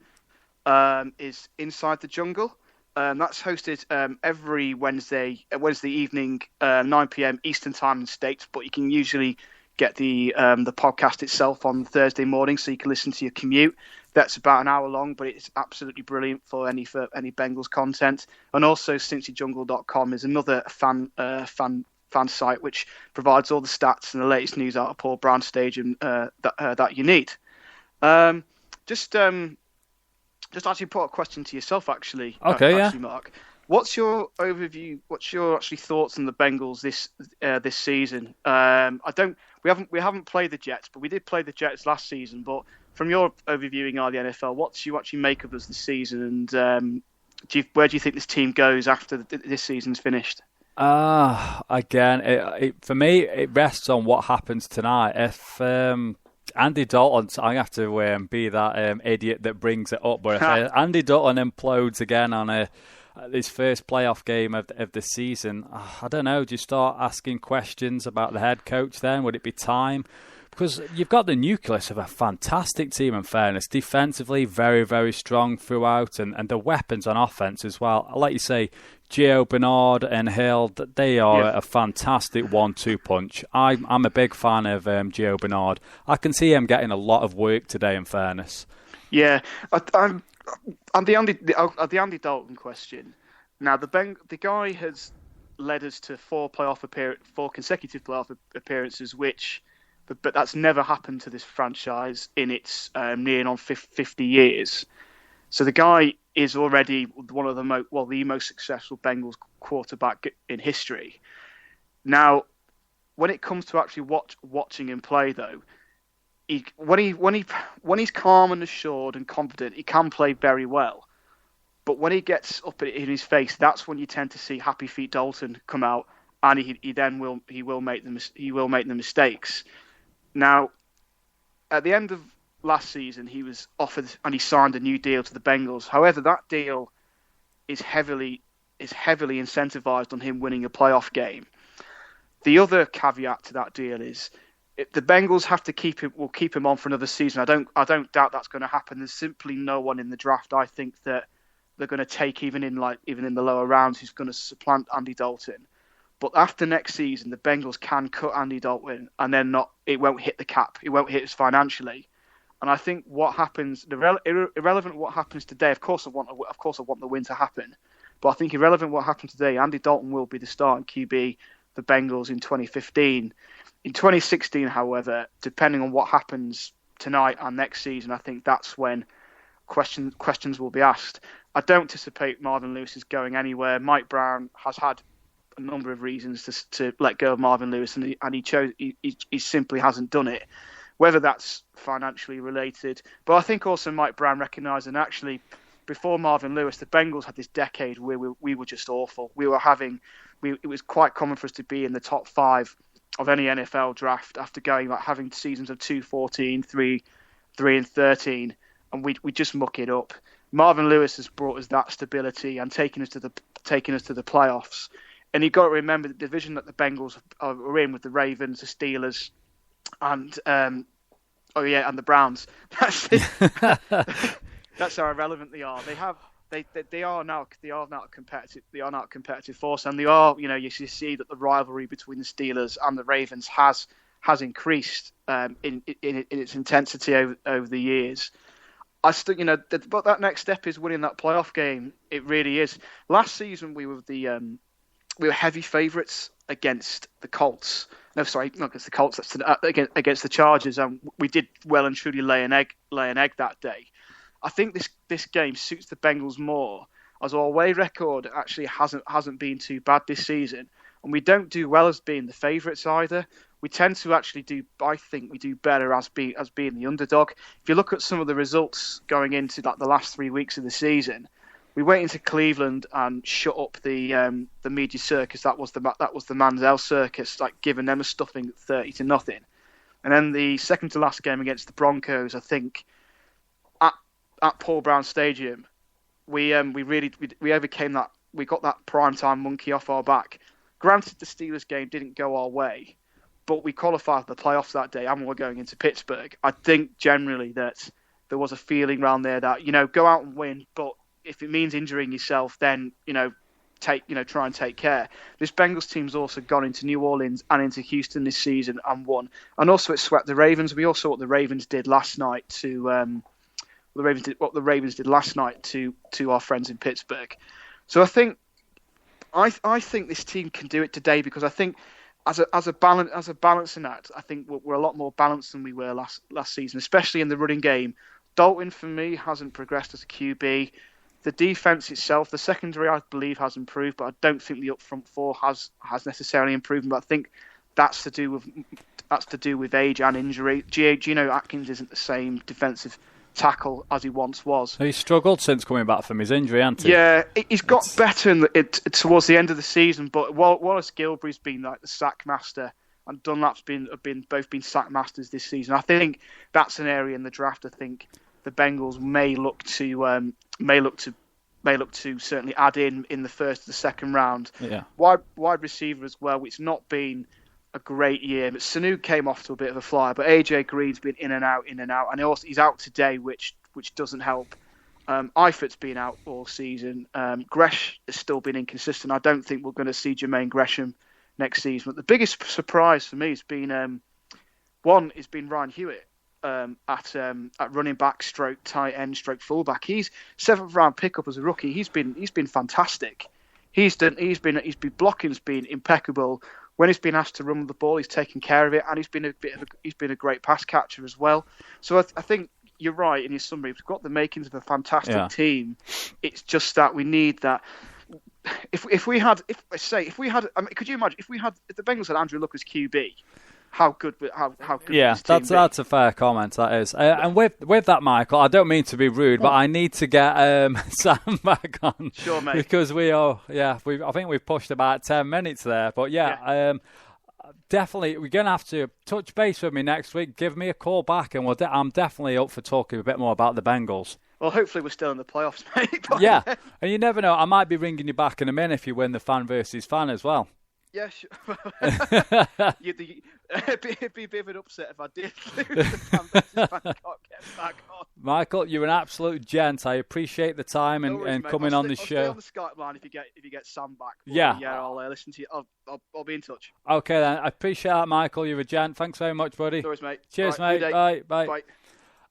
is Inside the Jungle. That's hosted every Wednesday evening, 9 p.m. Eastern Time in States, but you can usually get the podcast itself on Thursday morning, so you can listen to your commute. That's about an hour long, but it's absolutely brilliant for any Bengals content. And also, cincyjungle.com is another fan site which provides all the stats and the latest news out of Paul Brown Stadium that you need. Just actually put a question to yourself, actually. Okay, Mark. What's your overview? What's your thoughts on the Bengals this season? We haven't played the Jets, but we did play the Jets last season. But from your overviewing of the NFL, what do you actually make of us this season? And where do you think this team goes after this season's finished? Again, for me, it rests on what happens tonight. If Andy Dalton, I have to be that idiot that brings it up, but if Andy Dalton implodes again on his first playoff game of the season, I don't know, do you start asking questions about the head coach then? Would it be time? Because you've got the nucleus of a fantastic team, in fairness. Defensively, very, very strong throughout, and the weapons on offense as well. Like you say, Gio Bernard and Hill, they are a fantastic 1-2 punch. I'm a big fan of Gio Bernard. I can see him getting a lot of work today, in fairness. Yeah, on the Andy Dalton question. Now, the guy has led us to four consecutive playoff appearances, but that's never happened to this franchise in its nearing on 50 years. So the guy is already one of the most successful Bengals quarterback in history. Now, when it comes to actually watching him play, though, when he's calm and assured and confident, he can play very well. But when he gets up in his face, that's when you tend to see Happy Feet Dalton come out, and he will make the mistakes. Now, at the end of last season, he was offered and he signed a new deal to the Bengals. However, that deal is heavily incentivized on him winning a playoff game. The other caveat to that deal is the Bengals have to keep him on for another season. I don't doubt that's going to happen. There's simply no one in the draft, I think, that they're going to take even in the lower rounds who's going to supplant Andy Dalton. But after next season, the Bengals can cut Andy Dalton, and then it won't hit the cap. It won't hit us financially. And I think what happens, irrelevant what happens today. Of course, I want the win to happen. But I think irrelevant what happens today, Andy Dalton will be the starting QB for Bengals in 2015. In 2016, however, depending on what happens tonight and next season, I think that's when questions will be asked. I don't anticipate Marvin Lewis is going anywhere. Mike Brown has had a number of reasons to let go of Marvin Lewis, and he simply hasn't done it. Whether that's financially related, but I think also Mike Brown recognised, and actually before Marvin Lewis, the Bengals had this decade where we were just awful. It was quite common for us to be in the top 5 of any NFL draft after having seasons of 2-14, 3-13, and we just muck it up. Marvin Lewis has brought us that stability and taken us to the playoffs. And you've got to remember the division that the Bengals are in with the Ravens, the Steelers, and the Browns. That's how irrelevant they are. They are now a competitive force, and they are. You see that the rivalry between the Steelers and the Ravens has increased in its intensity over the years. But that next step is winning that playoff game. It really is. Last season we were heavy favourites against the Colts. No, sorry, not against the Colts. That's against the Chargers, and we did well and truly lay an egg that day. I think this game suits the Bengals more, as our away record actually hasn't been too bad this season, and we don't do well as being the favourites either. We tend to actually do better as being the underdog. If you look at some of the results going into the last 3 weeks of the season, we went into Cleveland and shut up the media circus. That was the Manziel circus, giving them a stuffing 30-0. And then the second to last game against the Broncos, I think, at Paul Brown Stadium, we overcame that. We got that primetime monkey off our back. Granted, the Steelers game didn't go our way, but we qualified for the playoffs that day, and we're going into Pittsburgh. I think generally that there was a feeling around there that go out and win, but if it means injuring yourself, then try and take care. This Bengals team's also gone into New Orleans and into Houston this season and won, and also it swept the Ravens. We all saw what the Ravens did last night to our friends in Pittsburgh. So I think this team can do it today, because I think as a balancing act, I think we're a lot more balanced than we were last season, especially in the running game. Dalton, for me, hasn't progressed as a QB. The defense itself, the secondary, I believe, has improved, but I don't think the up front four has necessarily improved. But I think that's to do with age and injury. Geno Atkins isn't the same defensive tackle as he once was. He's struggled since coming back from his injury, hasn't he? Yeah, he's got better towards the end of the season, but Wallace Gilberry's been like the sack master, and Dunlap's both been sack masters this season. I think that's an area in the draft I think the Bengals may look to certainly add in the first or the second round. Yeah. Wide receiver as well. It's not been a great year. But Sanu came off to a bit of a flyer, but AJ Green's been in and out, and also he's out today, which doesn't help. Eifert's been out all season. Gresh has still been inconsistent. I don't think we're going to see Jermaine Gresham next season. But the biggest surprise for me has been Ryan Hewitt at running back, stroke tight end, stroke fullback. He's 7th round pickup as a rookie. He's been fantastic. His blocking's been impeccable. When he's been asked to run with the ball, he's taken care of it, and he's been a great pass catcher as well. So I think you're right in your summary. We've got the makings of a fantastic team. It's just that we need that. If the Bengals had Andrew Luck as QB, how good? Yeah, would this team be? That's a fair comment. That is, and with that, Michael, I don't mean to be rude, but I need to get Sam back on. Sure, mate. Because I think we've pushed about 10 minutes there, but definitely we're going to have to touch base with me next week. Give me a call back, and I'm definitely up for talking a bit more about the Bengals. Well, hopefully we're still in the playoffs, mate. Yeah, and you never know. I might be ringing you back in a minute if you win the fan versus fan as well. Yeah, sure. It'd be a bit of an upset if I did lose the fan versus fan. Can't get back on. Michael, you're an absolute gent. I appreciate the time and coming on the show. I'll stay on the Skype line if you get Sam back. Yeah, I'll listen to you. I'll be in touch. Okay then. I appreciate that, Michael. You're a gent. Thanks very much, buddy. Cheers, mate. Cheers, right, mate. Bye.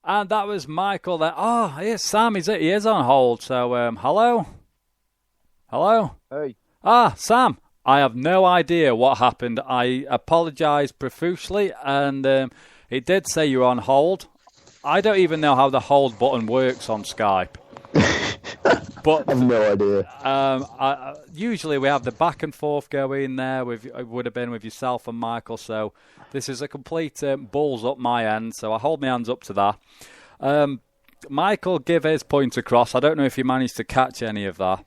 And that was Michael there. Oh, here's Sam. He is on hold. So, hello? Hey. Sam. I have no idea what happened. I apologise profusely, and it did say you're on hold. I don't even know how the hold button works on Skype. But I have no idea. Usually we have the back and forth going there. It would have been with yourself and Michael, so this is a complete balls up my end, so I hold my hands up to that. Michael gave his point across. I don't know if you managed to catch any of that.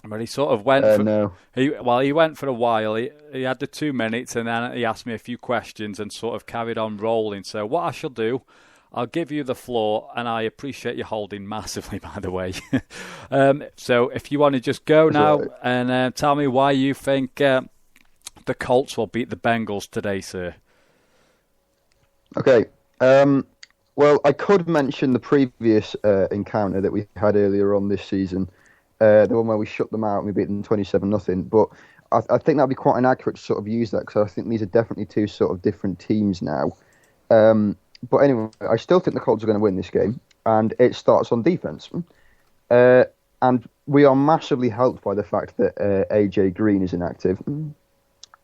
But he sort of went for... No. He went for a while. He had the 2 minutes, and then he asked me a few questions and sort of carried on rolling. So what I shall do, I'll give you the floor, and I appreciate you holding massively, by the way. So if you want to just go now and tell me why you think the Colts will beat the Bengals today, sir. Okay. Well, I could mention the previous encounter that we had earlier on this season. The one where we shut them out and we beat them 27-0. But I think that'd be quite inaccurate to sort of use that, because I think these are definitely two sort of different teams now. But anyway, I still think the Colts are going to win this game, and it starts on defense. And we are massively helped by the fact that AJ Green is inactive,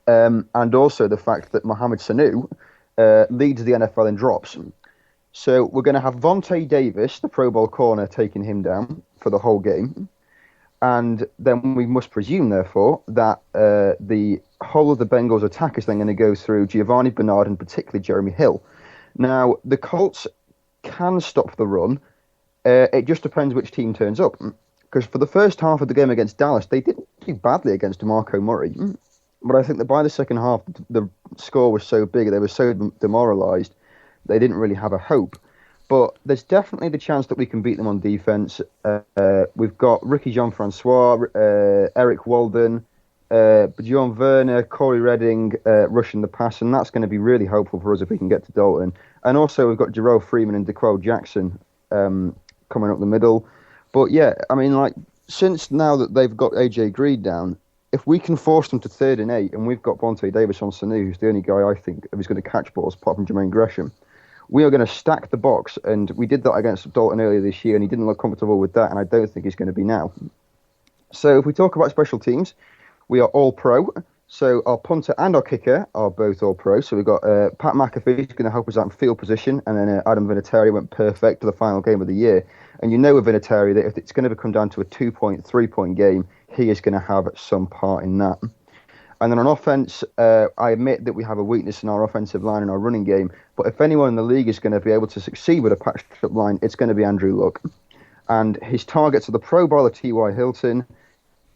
and also the fact that Mohamed Sanu leads the NFL in drops. So we're going to have Vontae Davis, the Pro Bowl corner, taking him down for the whole game. And then we must presume, therefore, that the whole of the Bengals attack is then going to go through Giovanni Bernard and particularly Jeremy Hill. Now, the Colts can stop the run. It just depends which team turns up. Because for the first half of the game against Dallas, they didn't do badly against DeMarco Murray. But I think that by the second half, the score was so big, they were so demoralised, they didn't really have a hope. But there's definitely the chance that we can beat them on defense. We've got Ricky Jean-Francois, Eric Walden, Bjorn Werner, Corey Redding rushing the pass, and that's going to be really helpful for us if we can get to Dalton. And also we've got Jarrell Freeman and DeQuell Jackson coming up the middle. But yeah, I mean, like, since now that they've got AJ Green down, if we can force them to 3rd and 8, and we've got Vontae Davis on Sanu, who's the only guy I think who's going to catch balls apart from Jermaine Gresham, we are going to stack the box, and we did that against Dalton earlier this year, and he didn't look comfortable with that, and I don't think he's going to be now. So if we talk about special teams, we are all pro. So our punter and our kicker are both all pro. So we've got Pat McAfee, who's going to help us out in field position, and then Adam Vinatieri went perfect to the final game of the year. And you know with Vinatieri that if it's going to come down to a 2-point, 3-point game, he is going to have some part in that. And then on offense, I admit that we have a weakness in our offensive line and our running game. But if anyone in the league is going to be able to succeed with a patched-up line, it's going to be Andrew Luck. And his targets are the Pro Bowler T.Y. Hilton,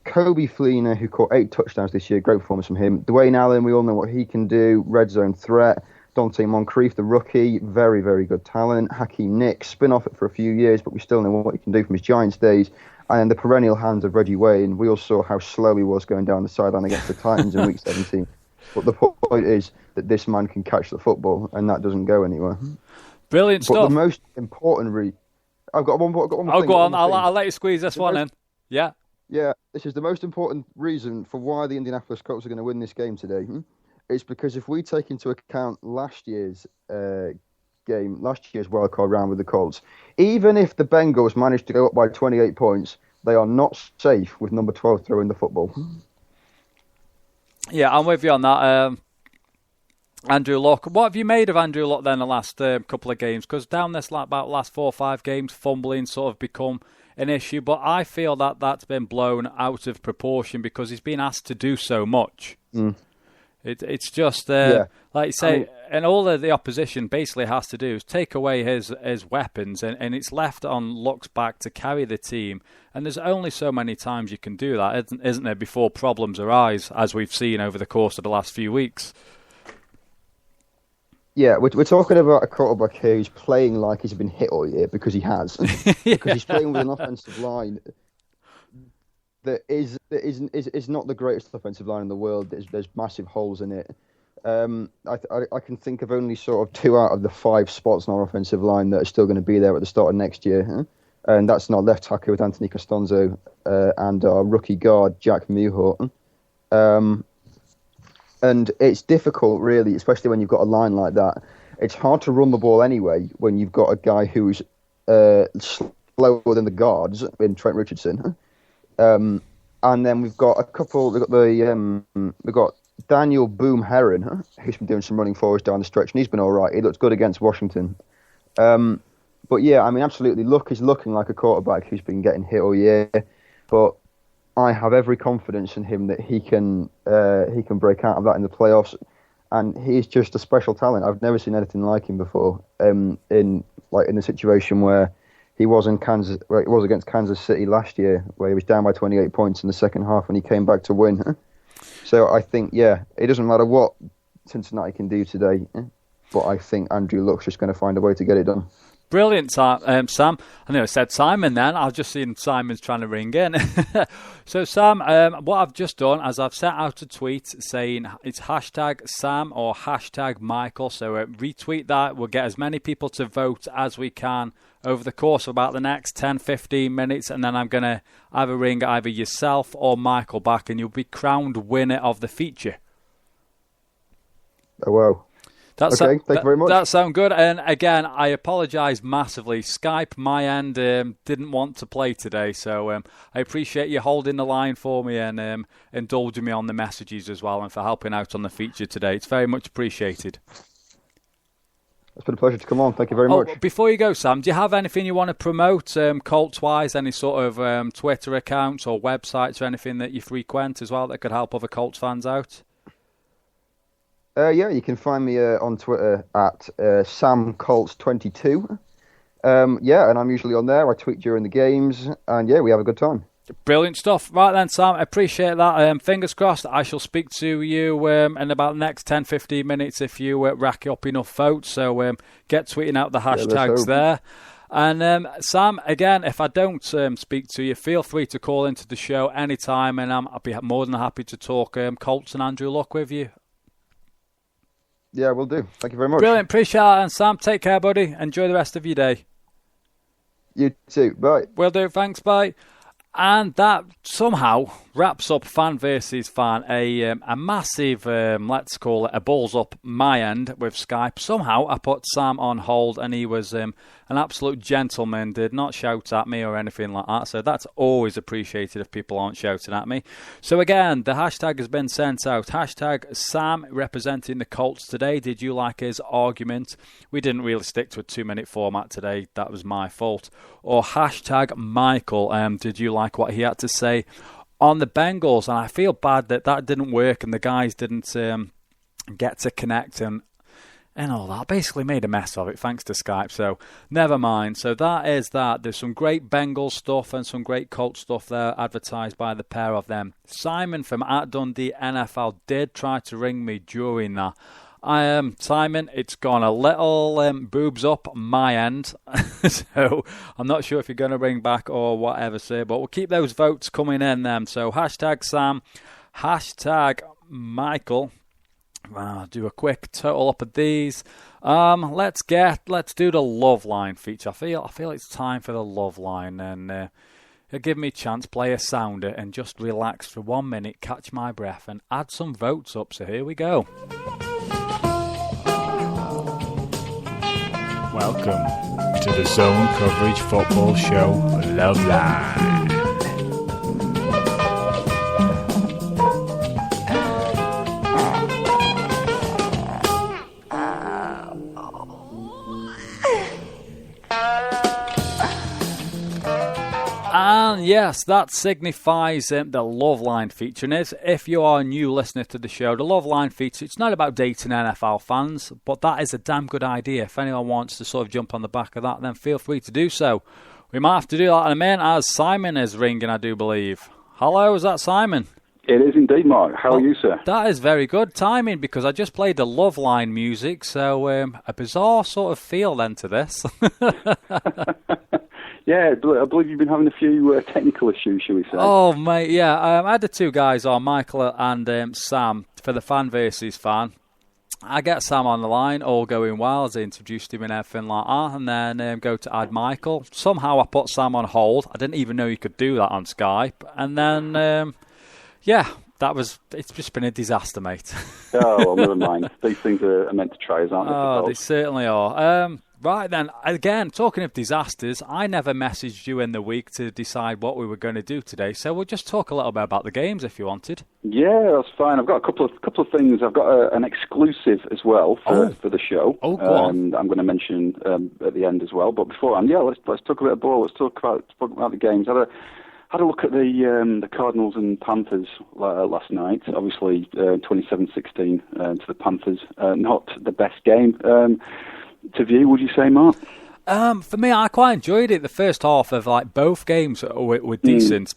Kobe Fleener, who caught 8 touchdowns this year, great performance from him. Dwayne Allen, we all know what he can do, red zone threat. Dante Moncrief, the rookie, very, very good talent. Hakeem Nicks, spin off it for a few years, but we still know what he can do from his Giants days. And the perennial hands of Reggie Wayne. We all saw how slow he was going down the sideline against the Titans in Week 17. But the point is that this man can catch the football, and that doesn't go anywhere. Brilliant but stuff. The most important I've got one more thing. Go on. I'll let you squeeze this one in. Yeah. Yeah, this is the most important reason for why the Indianapolis Colts are going to win this game today. It's because if we take into account last year's wildcard round with the Colts, even if the Bengals managed to go up by 28 points, they are not safe with number 12 throwing the football. Yeah, I'm with you on that. Andrew Luck. What have you made of Andrew Luck then the last couple of games? Because down this about last 4 or 5 games, fumbling sort of become an issue. But I feel that that's been blown out of proportion because he's been asked to do so much. It's just, like you say, and all of the opposition basically has to do is take away his weapons, and it's left on Luck's back to carry the team. And there's only so many times you can do that, isn't there, before problems arise, as we've seen over the course of the last few weeks. Yeah, we're talking about a quarterback here who's playing like he's been hit all year, because he has. Because he's playing with an offensive line that is not the greatest offensive line in the world. There's massive holes in it. I can think of only sort of 2 out of the 5 spots on our offensive line that are still going to be there at the start of next year. And that's our left tackle with Anthony Costanzo and our rookie guard, Jack Mewhort. And it's difficult, really, especially when you've got a line like that. It's hard to run the ball anyway when you've got a guy who's slower than the guards in Trent Richardson. And then we've got a couple. We've got Daniel Boom Herron, who's been doing some running for us down the stretch, and he's been all right. He looks good against Washington. But yeah, I mean, absolutely, Luck is looking like a quarterback who's been getting hit all year. But I have every confidence in him that he can break out of that in the playoffs, and he's just a special talent. I've never seen anything like him before. In the situation where he was in Kansas, where it was against Kansas City last year, where he was down by 28 points in the second half, and he came back to win. So I think, it doesn't matter what Cincinnati can do today, but I think Andrew Luck's just going to find a way to get it done. Brilliant, Sam. I know I said Simon then. I've just seen Simon's trying to ring in. So, Sam, what I've just done is I've sent out a tweet saying it's hashtag Sam or hashtag Michael. So retweet that. We'll get as many people to vote as we can over the course of about the next 10-15 minutes. And then I'm going to either ring either yourself or Michael back, and you'll be crowned winner of the feature. Oh, wow. Okay, thank you very much. That sounds good. And again, I apologise massively. Skype, my end, didn't want to play today. So I appreciate you holding the line for me and indulging me on the messages as well, and for helping out on the feature today. It's very much appreciated. It's been a pleasure to come on. Thank you very much. Before you go, Sam, do you have anything you want to promote, Colts-wise? Any sort of Twitter accounts or websites or anything that you frequent as well that could help other Colts fans out? You can find me on Twitter at SamColts22. And I'm usually on there. I tweet during the games, and we have a good time. Brilliant stuff. Right then, Sam, I appreciate that. Fingers crossed, I shall speak to you in about the next 10-15 minutes if you rack up enough votes. So get tweeting out the hashtags there. And Sam, again, if I don't speak to you, feel free to call into the show anytime, and I'll be more than happy to talk Colts and Andrew Luck with you. Yeah, will do. Thank you very much. Brilliant. Appreciate that. And Sam, take care, buddy. Enjoy the rest of your day. You too. Bye. Will do. Thanks. Bye. And that somehow wraps up fan versus fan, a massive, let's call it a balls up my end with Skype. Somehow I put Sam on hold, and he was an absolute gentleman, did not shout at me or anything like that. So that's always appreciated if people aren't shouting at me. So again, the hashtag has been sent out. Hashtag Sam representing the Colts today. Did you like his argument? We didn't really stick to a 2-minute format today. That was my fault. Or hashtag Michael. Did you like what he had to say on the Bengals? And I feel bad that didn't work and the guys didn't get to connect and all that. Basically made a mess of it thanks to Skype, so never mind. So that is that. There's some great Bengals stuff and some great Colts stuff there advertised by the pair of them. Simon from @Dundee NFL did try to ring me during that. Simon, it's gone a little boobs up my end, so I'm not sure if you're going to ring back or whatever, sir, but we'll keep those votes coming in then. So hashtag Sam, hashtag Michael, do a quick total up of these. Let's do the love line feature. I feel it's time for the love line, and give me a chance, play a sounder, and just relax for 1 minute, catch my breath, and add some votes up. So here we go. Welcome to the Zone Coverage Football Show Love Line. And yes, that signifies the Love Line feature. And if you are a new listener to the show, the Love Line feature, it's not about dating NFL fans, but that is a damn good idea. If anyone wants to sort of jump on the back of that, then feel free to do so. We might have to do that in a minute, as Simon is ringing, I do believe. Hello, is that Simon? It is indeed, Mark. How are you, sir? That is very good timing, because I just played the Love Line music, so a bizarre sort of feel then to this. Yeah, I believe you've been having a few technical issues, shall we say? Oh, mate, yeah. I had the two guys on, Michael and Sam, for the fan versus fan. I get Sam on the line, all going well, as I introduced him and everything like that, and then go to add Michael. Somehow I put Sam on hold. I didn't even know you could do that on Skype. And then, it's just been a disaster, mate. Oh, well, never mind. These things are meant to try us, aren't they? Oh, they certainly are. Right then, again, talking of disasters, I never messaged you in the week to decide what we were going to do today, so we'll just talk a little bit about the games if you wanted. Yeah, that's fine. I've got a couple of things. I've got an exclusive as well for the show. Oh, go on. I'm going to mention at the end as well. But beforehand, let's talk a bit of ball. Let's talk about the games. Had a look at the Cardinals and Panthers last night. Obviously, 27-16 to the Panthers. Not the best game to view, would you say, Mark? For me, I quite enjoyed it. The first half of both games were decent.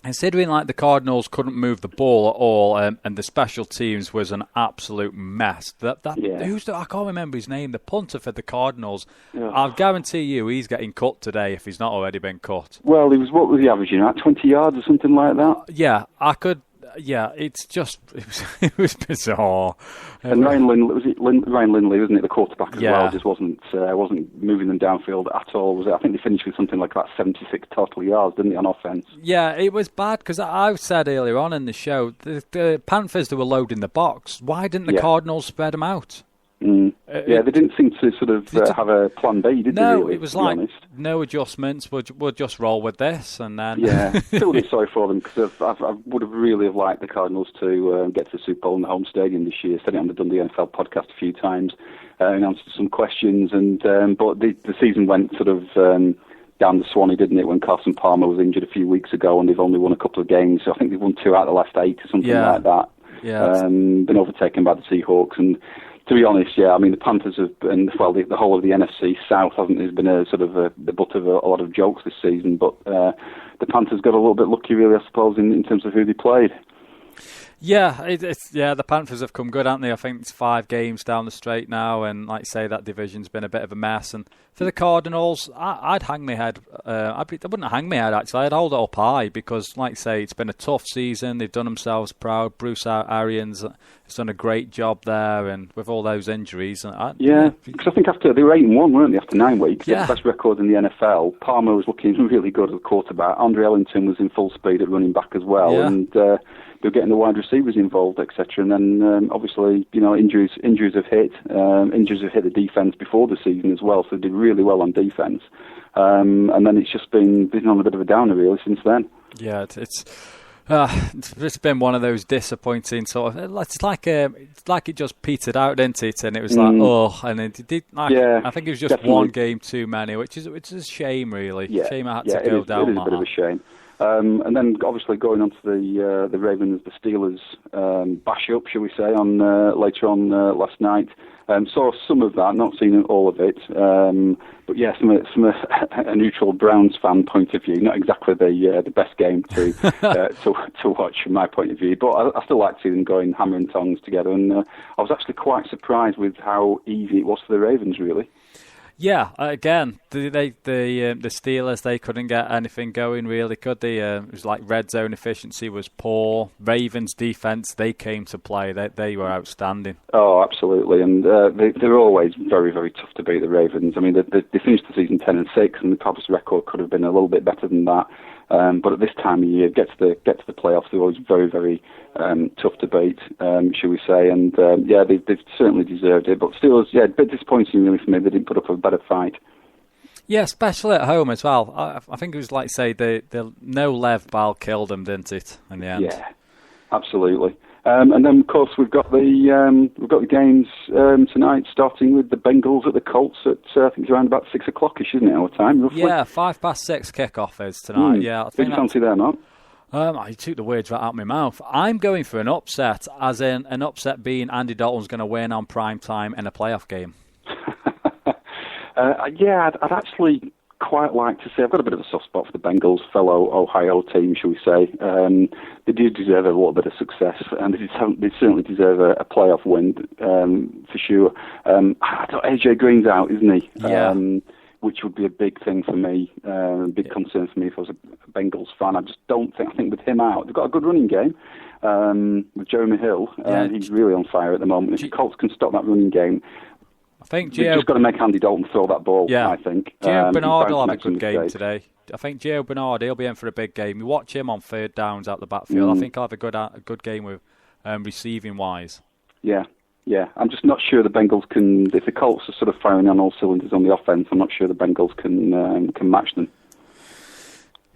Considering the Cardinals couldn't move the ball at all, and the special teams was an absolute mess. I can't remember his name. The punter for the Cardinals. Yeah. I'll guarantee you he's getting cut today if he's not already been cut. Well, what was he averaging? 20 yards or something like that? Yeah, I could. Yeah, it was bizarre. And Ryan Lindley, wasn't it, the quarterback as well? Just wasn't moving them downfield at all. Was it? I think they finished with something like about 76 total yards, didn't they, on offense? Yeah, it was bad because I said earlier on in the show the Panthers, they were loading the box. Why didn't the Cardinals spread them out? They didn't seem to sort of have a plan B, did they? No, it was no adjustments. We'll just roll with this, and then feel a bit sorry for them because I would have really liked the Cardinals to get to the Super Bowl in the home stadium this year. Said it on the Dundee NFL podcast a few times and answered some questions, and but the season went sort of down the Swanee, didn't it? When Carson Palmer was injured a few weeks ago, and they've only won a couple of games. So I think they've won 2 out of the last 8 or something like that. Yeah, been overtaken by the Seahawks and. To be honest, the Panthers have, and the whole of the NFC South has been a sort of the butt of a lot of jokes this season. But the Panthers got a little bit lucky, really, I suppose, in terms of who they played. Yeah, the Panthers have come good, haven't they? I think it's 5 games down the straight now, and like you say, that division's been a bit of a mess. And for the Cardinals, I'd hang my head. I wouldn't hang my head, actually. I'd hold it up high because, like you say, it's been a tough season. They've done themselves proud. Bruce Arians has done a great job there, and with all those injuries. Because I think after they were 8-1, weren't they, after 9 weeks? Yeah. The best record in the NFL. Palmer was looking really good at the quarterback. Andre Ellington was in full speed at running back as well. Yeah. And they were getting the wide receivers involved, etc. And then, obviously, injuries have hit. Injuries have hit the defence before the season as well, so they did really well on defence. And then it's just been on a bit of a downer, really, since then. Yeah, it's been one of those disappointing sort of. It's like it just petered out, didn't it? And it was and it did. I think it was just definitely. 1 game too many, which is a shame, really. Yeah, shame I had to go down. It is a bit of a shame. And then obviously going on to the Ravens, the Steelers bash up, shall we say, on later on last night. Saw some of that, not seen all of it. But yeah, from a neutral Browns fan point of view, not exactly the best game to watch from my point of view. But I still like to see them going hammer and tongs together. And I was actually quite surprised with how easy it was for the Ravens, really. Yeah, again, the Steelers, they couldn't get anything going really, could they? It was like red zone efficiency was poor. Ravens defense, they came to play. They were outstanding. Oh, absolutely, and they're always very, very tough to beat, the Ravens. I mean, they finished the season 10-6, and the Cowboys' record could have been a little bit better than that. But at this time of year, get to the playoffs, they're always very, very tough to beat, shall we say? And they've certainly deserved it. But Steelers, a bit disappointing really for me. They didn't put up a better fight. Yeah, especially at home as well. I think it was like say the no Lev Ball killed them, didn't it? In the end. Yeah, absolutely. And then, of course, we've got the games tonight, starting with the Bengals at the Colts at I think it's around about 6 o'clock-ish, isn't it, our time, roughly? Yeah, 6:05 kickoff is tonight. Yeah, I think you fancy there, Mark? I took the words right out of my mouth. I'm going for an upset, as in an upset being Andy Dalton's going to win on prime time in a playoff game. I'd actually quite like to say I've got a bit of a soft spot for the Bengals, fellow Ohio team, shall we say. They do deserve a little bit of success, and they certainly deserve a playoff win for sure. AJ Green's out, isn't he? Yeah. Which would be a big thing for me, big concern for me if I was a Bengals fan. I just don't think. I think with him out, they've got a good running game with Jeremy Hill. He's really on fire at the moment. If the Colts can stop that running game, I think they've just got to make Andy Dalton throw that ball. Yeah. I think Gio Bernard will have a good game today. I think Gio Bernard, he'll be in for a big game. You watch him on third downs out the backfield. I think he'll have a good game with receiving wise. Yeah, I'm just not sure the Bengals can. If the Colts are sort of firing on all cylinders on the offense, I'm not sure the Bengals can match them.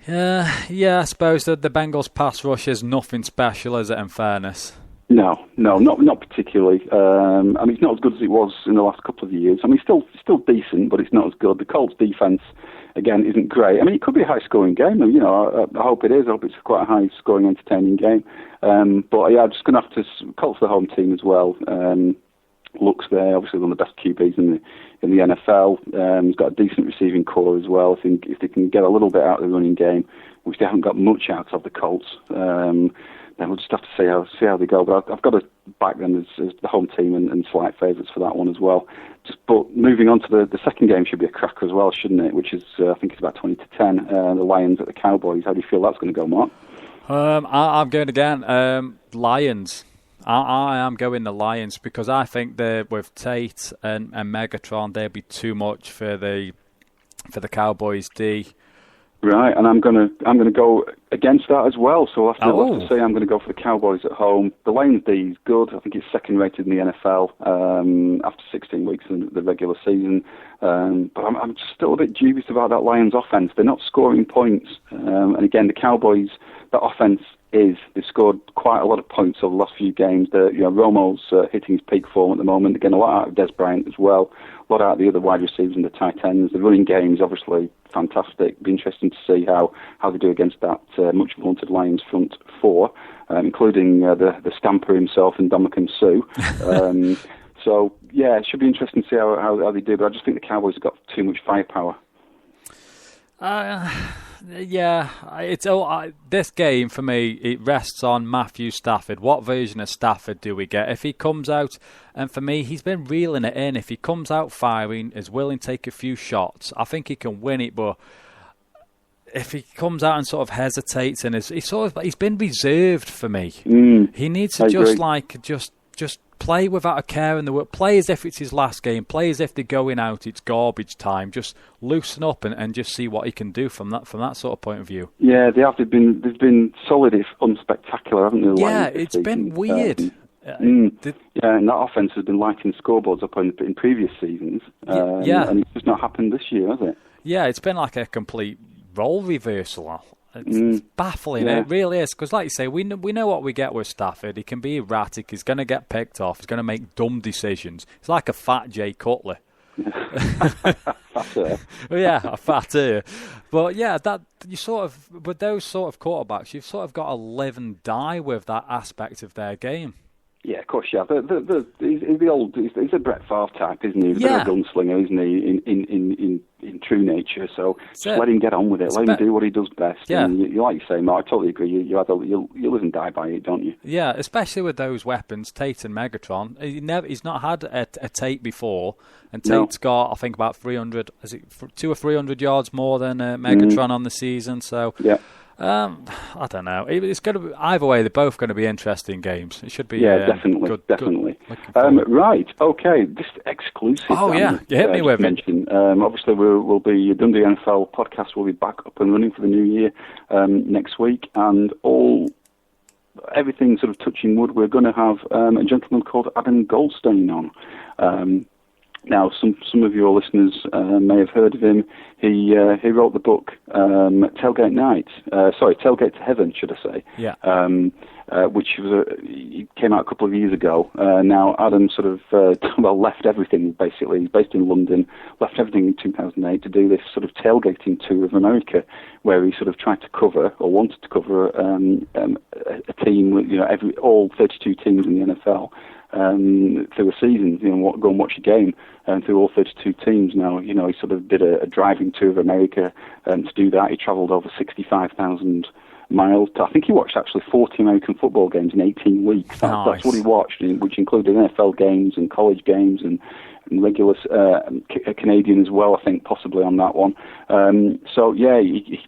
Yeah, I suppose that the Bengals pass rush is nothing special, is it? In fairness, no, not particularly. I mean, it's not as good as it was in the last couple of years. I mean, still decent, but it's not as good. The Colts defense, again, isn't great. I mean, it could be a high-scoring game. You know, I hope it is. I hope it's quite a high-scoring, entertaining game. But yeah, I'm just going to have to. Colts the home team as well. Looks there, obviously one of the best QBs in the NFL. He's got a decent receiving core as well. I think if they can get a little bit out of the running game, which they haven't got much out of the Colts, then we'll just have to see how they go. But I've got to back them as the home team and slight favourites for that one as well. But moving on to the second game should be a cracker as well, shouldn't it? Which is I think it's about 20-10. The Lions at the Cowboys. How do you feel that's going to go, Mark? I'm going again. Lions. I am going the Lions because I think with Tate and Megatron, they'd be too much for the Cowboys D. Right, and I'm going to go against that as well. So I'll have to say I'm going to go for the Cowboys at home. The Lions D is good. I think it's second rated in the NFL after 16 weeks in the regular season. But I'm just still a bit dubious about that Lions offense. They're not scoring points, and again, the Cowboys, that offense they've scored quite a lot of points over the last few games. Romo's hitting his peak form at the moment. They're getting a lot out of Des Bryant as well. A lot out of the other wide receivers and the tight ends. The running game is obviously fantastic. It'll be interesting to see how they do against that much vaunted Lions front four, including the Stamper himself and Dominican Sue. So yeah, it should be interesting to see how they do. But I just think the Cowboys have got too much firepower. Yeah, this game for me, it rests on Matthew Stafford. What version of Stafford do we get? If he comes out, and for me, he's been reeling it in. If he comes out firing, is willing to take a few shots, I think he can win it. But if he comes out and sort of hesitates and he's been reserved for me. He needs to just play without a care in the world. Play as if it's his last game. Play as if they're going out. It's garbage time. Just loosen up and just see what he can do from that sort of point of view. Yeah, they have. They've been solid, if unspectacular, haven't they? Yeah, it's been weird. And that offense has been lighting scoreboards up in previous seasons. And it's just not happened this year, has it? Yeah, it's been like a complete role reversal. It's baffling. Yeah. It really is, because like you say, we know what we get with Stafford. He can be erratic. He's going to get picked off. He's going to make dumb decisions. It's like a fat Jay Cutler. Yeah, a fat ear. But yeah, that you sort of with those sort of quarterbacks, you've sort of got to live and die with that aspect of their game. Yeah, of course, yeah. He's the old. He's a Brett Favre type, isn't he? He's a bit of a gunslinger, isn't he? In true nature. So just let him get on with it. Let him do what he does best. Yeah. And like you say, Mark, I totally agree. You live and die by it, don't you? Yeah, especially with those weapons, Tate and Megatron. He's not had a Tate before, and Tate's got, I think, about 300. Is it 200 or 300 yards more than Megatron on the season? So yeah. I don't know. It's going to be, either way. They're both going to be interesting games. It should be. Definitely, good, definitely. Good. Right. Okay. This exclusive. Oh yeah, you hit me with it. Obviously, we'll be Dundee NFL podcast. Will be back up and running for the new year next week, and everything sort of touching wood. We're going to have a gentleman called Adam Goldstein on. Now, some of your listeners may have heard of him. He wrote the book Tailgate to Heaven, should I say? Yeah. Which he came out a couple of years ago. Now, Adam sort of left everything basically. He's based in London. Left everything in 2008 to do this sort of tailgating tour of America, where he sort of tried to cover or wanted to cover a team with all 32 teams in the NFL. Through a season, go and watch a game through all 32 teams. Now, he sort of did a driving tour of America, and to do that, he travelled over 65,000 miles. I think he watched actually 40 American football games in 18 weeks. That's what he watched, which included NFL games and college games and regular Canadian as well, I think, possibly on that one.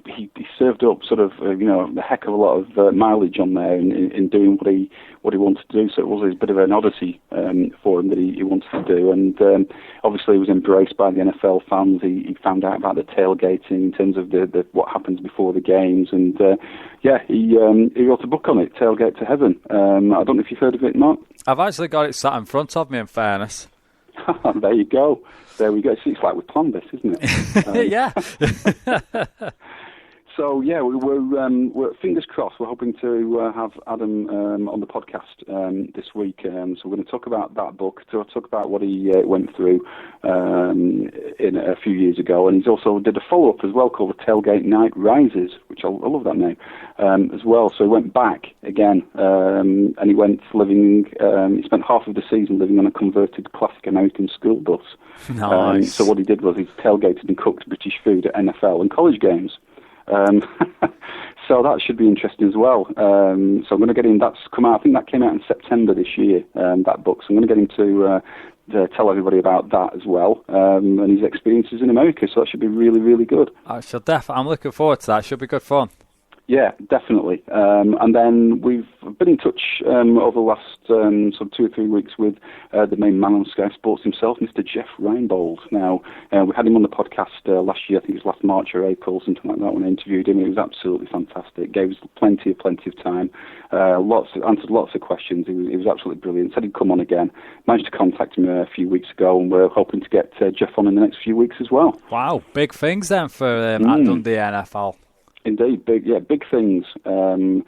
He served up sort of a heck of a lot of mileage on there in doing what he wanted to do. So it was a bit of an odyssey for him that he wanted to do, and obviously he was embraced by the NFL fans. He found out about the tailgating in terms of the what happens before the games, and he wrote a book on it, Tailgate to Heaven. I don't know if you've heard of it, Mark. I've actually got it sat in front of me, in fairness. There you go. There we go. It's like we planned this, isn't it? Yeah. So we're fingers crossed. We're hoping to have Adam on the podcast this week. So we're going to talk about that book, to talk about what he went through in a few years ago, and he's also did a follow-up as well called The Tailgate Night Rises, which I love that name as well. So he went back again, and he went living. He spent half of the season living on a converted classic American school bus. Nice. So what he did was he tailgated and cooked British food at NFL and college games. So that should be interesting as well. So I'm going to get him. That's come out. I think that came out in September this year. That book. So I'm going to get him to tell everybody about that as well, and his experiences in America. So that should be really, really good. I'm looking forward to that. Should be good fun. Yeah, definitely. And then we've been in touch over the last sort of 2 or 3 weeks with the main man on Sky Sports himself, Mr. Jeff Reinbold. Now, we had him on the podcast last year, I think it was last March or April, something like that, when I interviewed him. It was absolutely fantastic. Gave us plenty of time. Answered lots of questions. He was absolutely brilliant. Said he'd come on again. Managed to contact him a few weeks ago, and we're hoping to get Jeff on in the next few weeks as well. Wow, big things then for at Dundee NFL. Indeed, big things for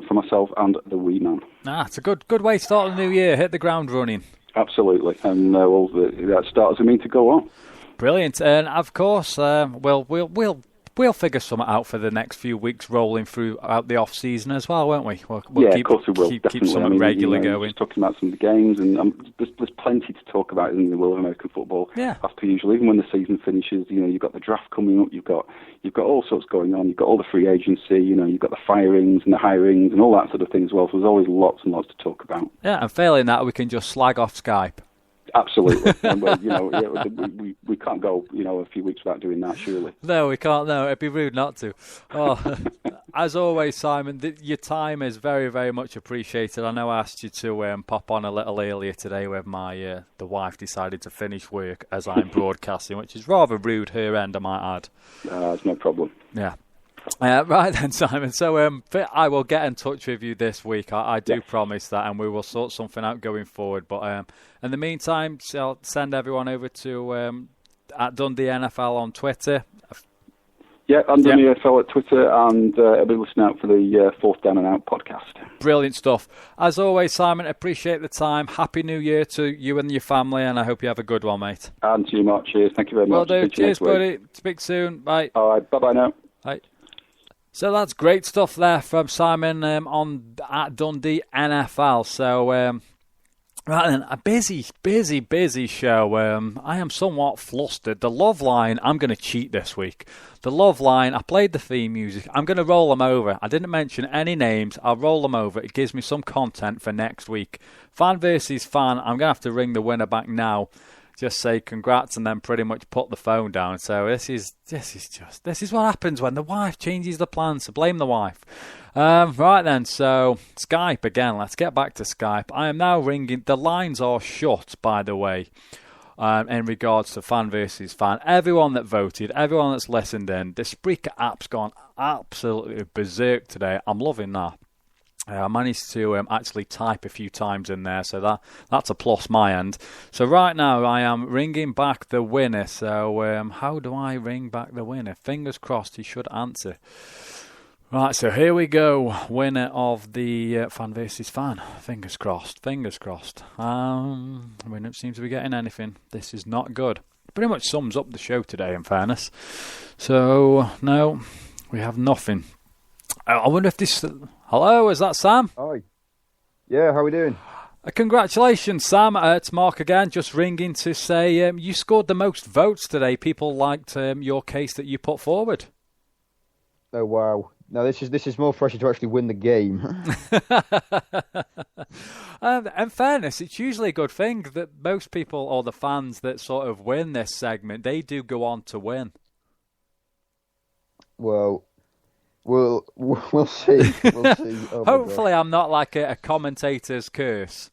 myself and the wee man. It's a good way to start the new year. Hit the ground running. Absolutely, and that starters mean to go on. Brilliant, and of course, we'll figure something out for the next few weeks, rolling throughout the off season as well, won't we? We'll of course we will. Keep something regular going. Just talking about some of the games, and there's plenty to talk about in the world of American football. Yeah. As per usual, even when the season finishes, you've got the draft coming up, you've got all sorts going on, you've got all the free agency, you've got the firings and the hirings and all that sort of thing as well. So there's always lots and lots to talk about. Yeah, and failing that, we can just slag off Skype. Absolutely. And, we can't go, a few weeks without doing that, surely. No, we can't. No, it'd be rude not to. Oh, as always, Simon, your time is very, very much appreciated. I know I asked you to pop on a little earlier today when the wife decided to finish work as I'm broadcasting, which is rather rude her end, I might add. It's no problem. Yeah. Right then, Simon. So I will get in touch with you this week. I do promise that, and we will sort something out going forward. But in the meantime, I'll send everyone over to at Dundee NFL on Twitter. Yeah, and Dundee NFL at Twitter, and I'll be listening out for the Fourth Down and Out podcast. Brilliant stuff. As always, Simon, appreciate the time. Happy New Year to you and your family, and I hope you have a good one, mate. And to you, Mark. Cheers. Thank you very much. Well, cheers, buddy. Speak soon. Bye. All right. Bye-bye now. Bye. So that's great stuff there from Simon at Dundee NFL. So, right then, a busy show. I am somewhat flustered. The Love Line, I'm going to cheat this week. The Love Line, I played the theme music. I'm going to roll them over. I didn't mention any names. I'll roll them over. It gives me some content for next week. Fan versus fan, I'm going to have to ring the winner back now. Just say congrats and then pretty much put the phone down. So this is what happens when the wife changes the plans. So blame the wife. Right then, so Skype again. Let's get back to Skype. I am now ringing. The lines are shut, by the way, in regards to fan versus fan. Everyone that voted, everyone that's listened in, the Spreaker app's gone absolutely berserk today. I'm loving that. I managed to actually type a few times in there, so that's a plus my end. So right now I am ringing back the winner. So how do I ring back the winner? Fingers crossed he should answer. Right, so here we go. Winner of the fan versus fan. Fingers crossed. We don't seem to be getting anything. This is not good. Pretty much sums up the show today, in fairness. So, no, we have nothing. I wonder if this... Hello, is that Sam? Hi. Yeah, how are we doing? Congratulations, Sam. It's Mark again, just ringing to say you scored the most votes today. People liked your case that you put forward. Oh, wow. No, this is more pressure to actually win the game. In fairness, it's usually a good thing that most people, or the fans that sort of win this segment, they do go on to win. Well... We'll see. We'll see. Oh Hopefully I'm not like a commentator's curse.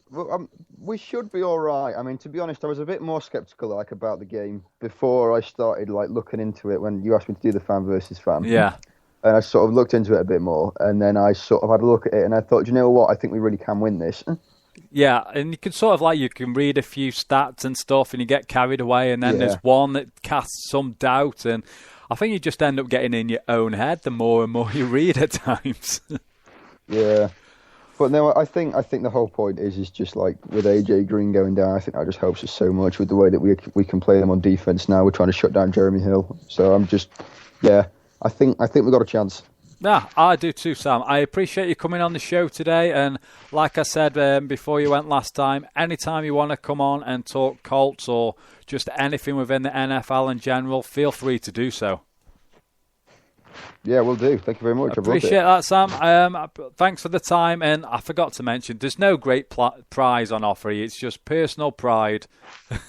Well, we should be all right. I mean, to be honest, I was a bit more sceptical about the game before I started looking into it when you asked me to do the fan versus fan. Yeah. And I sort of looked into it a bit more, and then I sort of had a look at it, and I thought, you know what? I think we really can win this. Yeah, and you can sort of you can read a few stats and stuff, and you get carried away, and then there's one that casts some doubt, and I think you just end up getting in your own head the more and more you read at times. Yeah. But no, I think the whole point is just with AJ Green going down, I think that just helps us so much with the way that we can play them on defense now. We're trying to shut down Jeremy Hill. So I'm just, I think we've got a chance. Yeah, I do too, Sam. I appreciate you coming on the show today. And like I said before you went last time, anytime you want to come on and talk Colts or just anything within the NFL in general, feel free to do so. Yeah, we'll do. Thank you very much. Appreciate that, Sam. Thanks for the time. And I forgot to mention, there's no great prize on offer. It's just personal pride.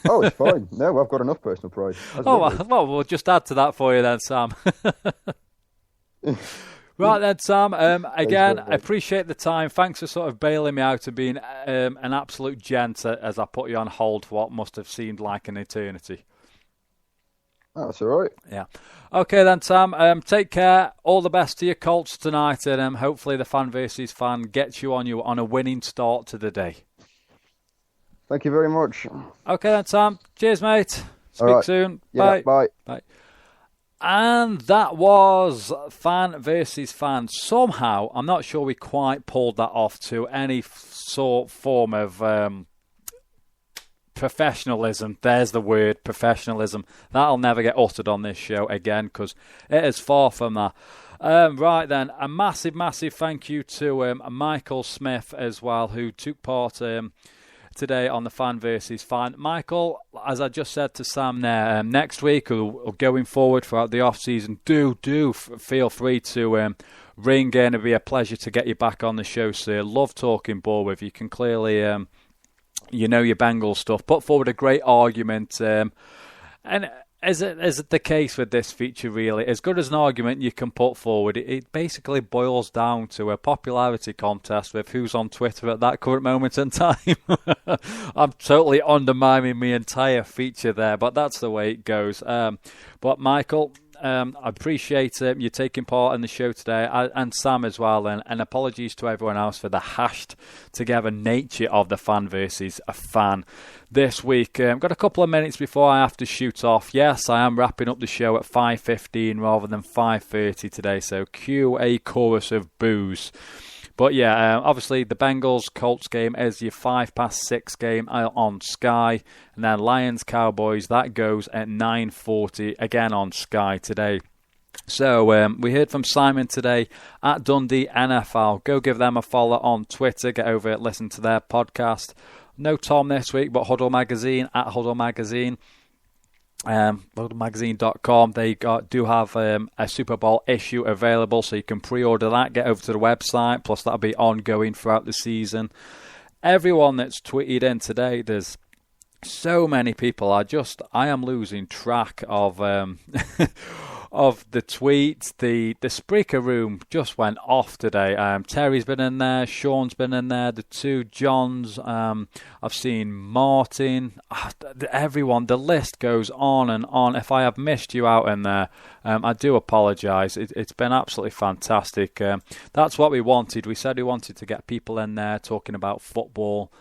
Oh, it's fine. No, I've got enough personal pride. Well, we'll just add to that for you then, Sam. Right then, Sam. Again, I appreciate the time. Thanks for sort of bailing me out and being an absolute gent as I put you on hold for what must have seemed like an eternity. Oh, that's all right. Yeah. Okay then, Sam. Take care. All the best to your Colts tonight, and hopefully the fan versus fan gets you on a winning start to the day. Thank you very much. Okay then, Sam. Cheers, mate. Speak soon. Yeah, bye. Bye. And that was fan versus fan. Somehow, I'm not sure we quite pulled that off to any form of professionalism. There's the word, professionalism. That'll never get uttered on this show again because it is far from that. Right then, a massive thank you to Michael Smith as well, who took part today on the fan versus fan. Michael, as I just said to Sam there, next week or going forward throughout the off season, do feel free to ring in. It'll be a pleasure to get you back on the show, sir. Love talking ball with you. You can clearly, you know your Bengals stuff. Put forward a great argument, and as it the case with this feature, really, as good as an argument you can put forward, it basically boils down to a popularity contest with who's on Twitter at that current moment in time. I'm totally undermining my entire feature there, but that's the way it goes. But Michael, I appreciate you taking part in the show today, and Sam as well, and apologies to everyone else for the hashed together nature of the fan versus a fan this week. I've got a couple of minutes before I have to shoot off. Yes, I am wrapping up the show at 5:15 rather than 5:30 today, so cue a chorus of boos. But yeah, obviously the Bengals-Colts game is your 6:05 game on Sky. And then Lions-Cowboys, that goes at 9:40, again on Sky today. So we heard from Simon today at Dundee NFL. Go give them a follow on Twitter. Get over it, listen to their podcast. No Tom this week, but Huddle Magazine at Huddle Magazine. HuddleMagazine.com. They do have a Super Bowl issue available, so you can pre-order that. Get over to the website. Plus, that'll be ongoing throughout the season. Everyone that's tweeted in today, there's so many people. I am losing track of of the tweets. The Spreaker room just went off today. Terry's been in there, Sean's been in there, the two Johns, I've seen Martin, everyone. The list goes on and on. If I have missed you out in there, I do apologise. It's been absolutely fantastic. That's what we wanted. We said we wanted to get people in there talking about football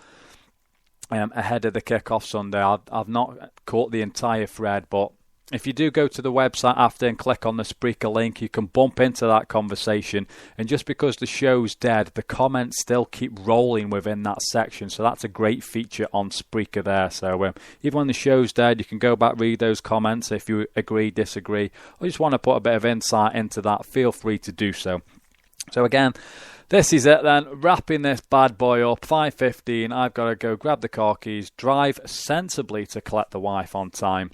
ahead of the kickoff Sunday. I've not caught the entire thread, but if you do go to the website after and click on the Spreaker link, you can bump into that conversation. And just because the show's dead, the comments still keep rolling within that section. So that's a great feature on Spreaker there. So even when the show's dead, you can go back, read those comments if you agree, disagree, or just want to put a bit of insight into that. Feel free to do so. So again, this is it then, wrapping this bad boy up, 5:15. I've got to go grab the car keys, drive sensibly to collect the wife on time.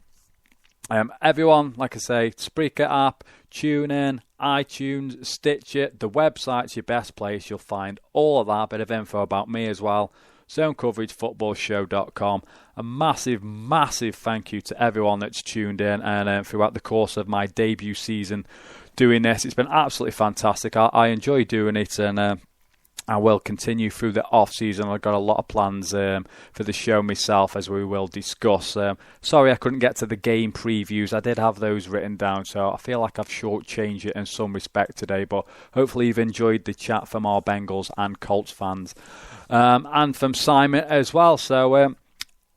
Everyone, like I say, Spreaker app, tune in, iTunes, Stitcher, the website's your best place. You'll find all of that, bit of info about me as well. ZoneCoverageFootballShow.com. A massive, massive thank you to everyone that's tuned in and throughout the course of my debut season doing this. It's been absolutely fantastic. I enjoy doing it, and I will continue through the off-season. I've got a lot of plans for the show myself, as we will discuss. Sorry I couldn't get to the game previews. I did have those written down, so I feel like I've shortchanged it in some respect today. But hopefully you've enjoyed the chat from our Bengals and Colts fans, and from Simon as well. So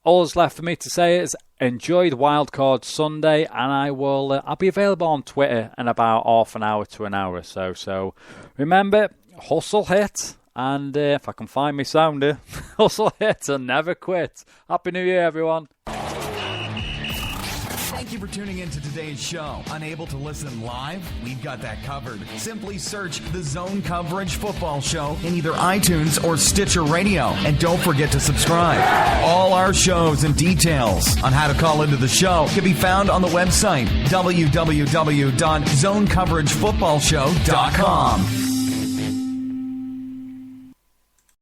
all that's left for me to say is enjoy the Wildcard Sunday, and I'll be available on Twitter in about half an hour to an hour or so. So remember, hustle hit. And if I can find me sounder, hustle hit and never quit. Happy New Year, everyone. Thank you for tuning in to today's show. Unable to listen live? We've got that covered. Simply search the Zone Coverage Football Show in either iTunes or Stitcher Radio. And don't forget to subscribe. All our shows and details on how to call into the show can be found on the website, www.zonecoveragefootballshow.com.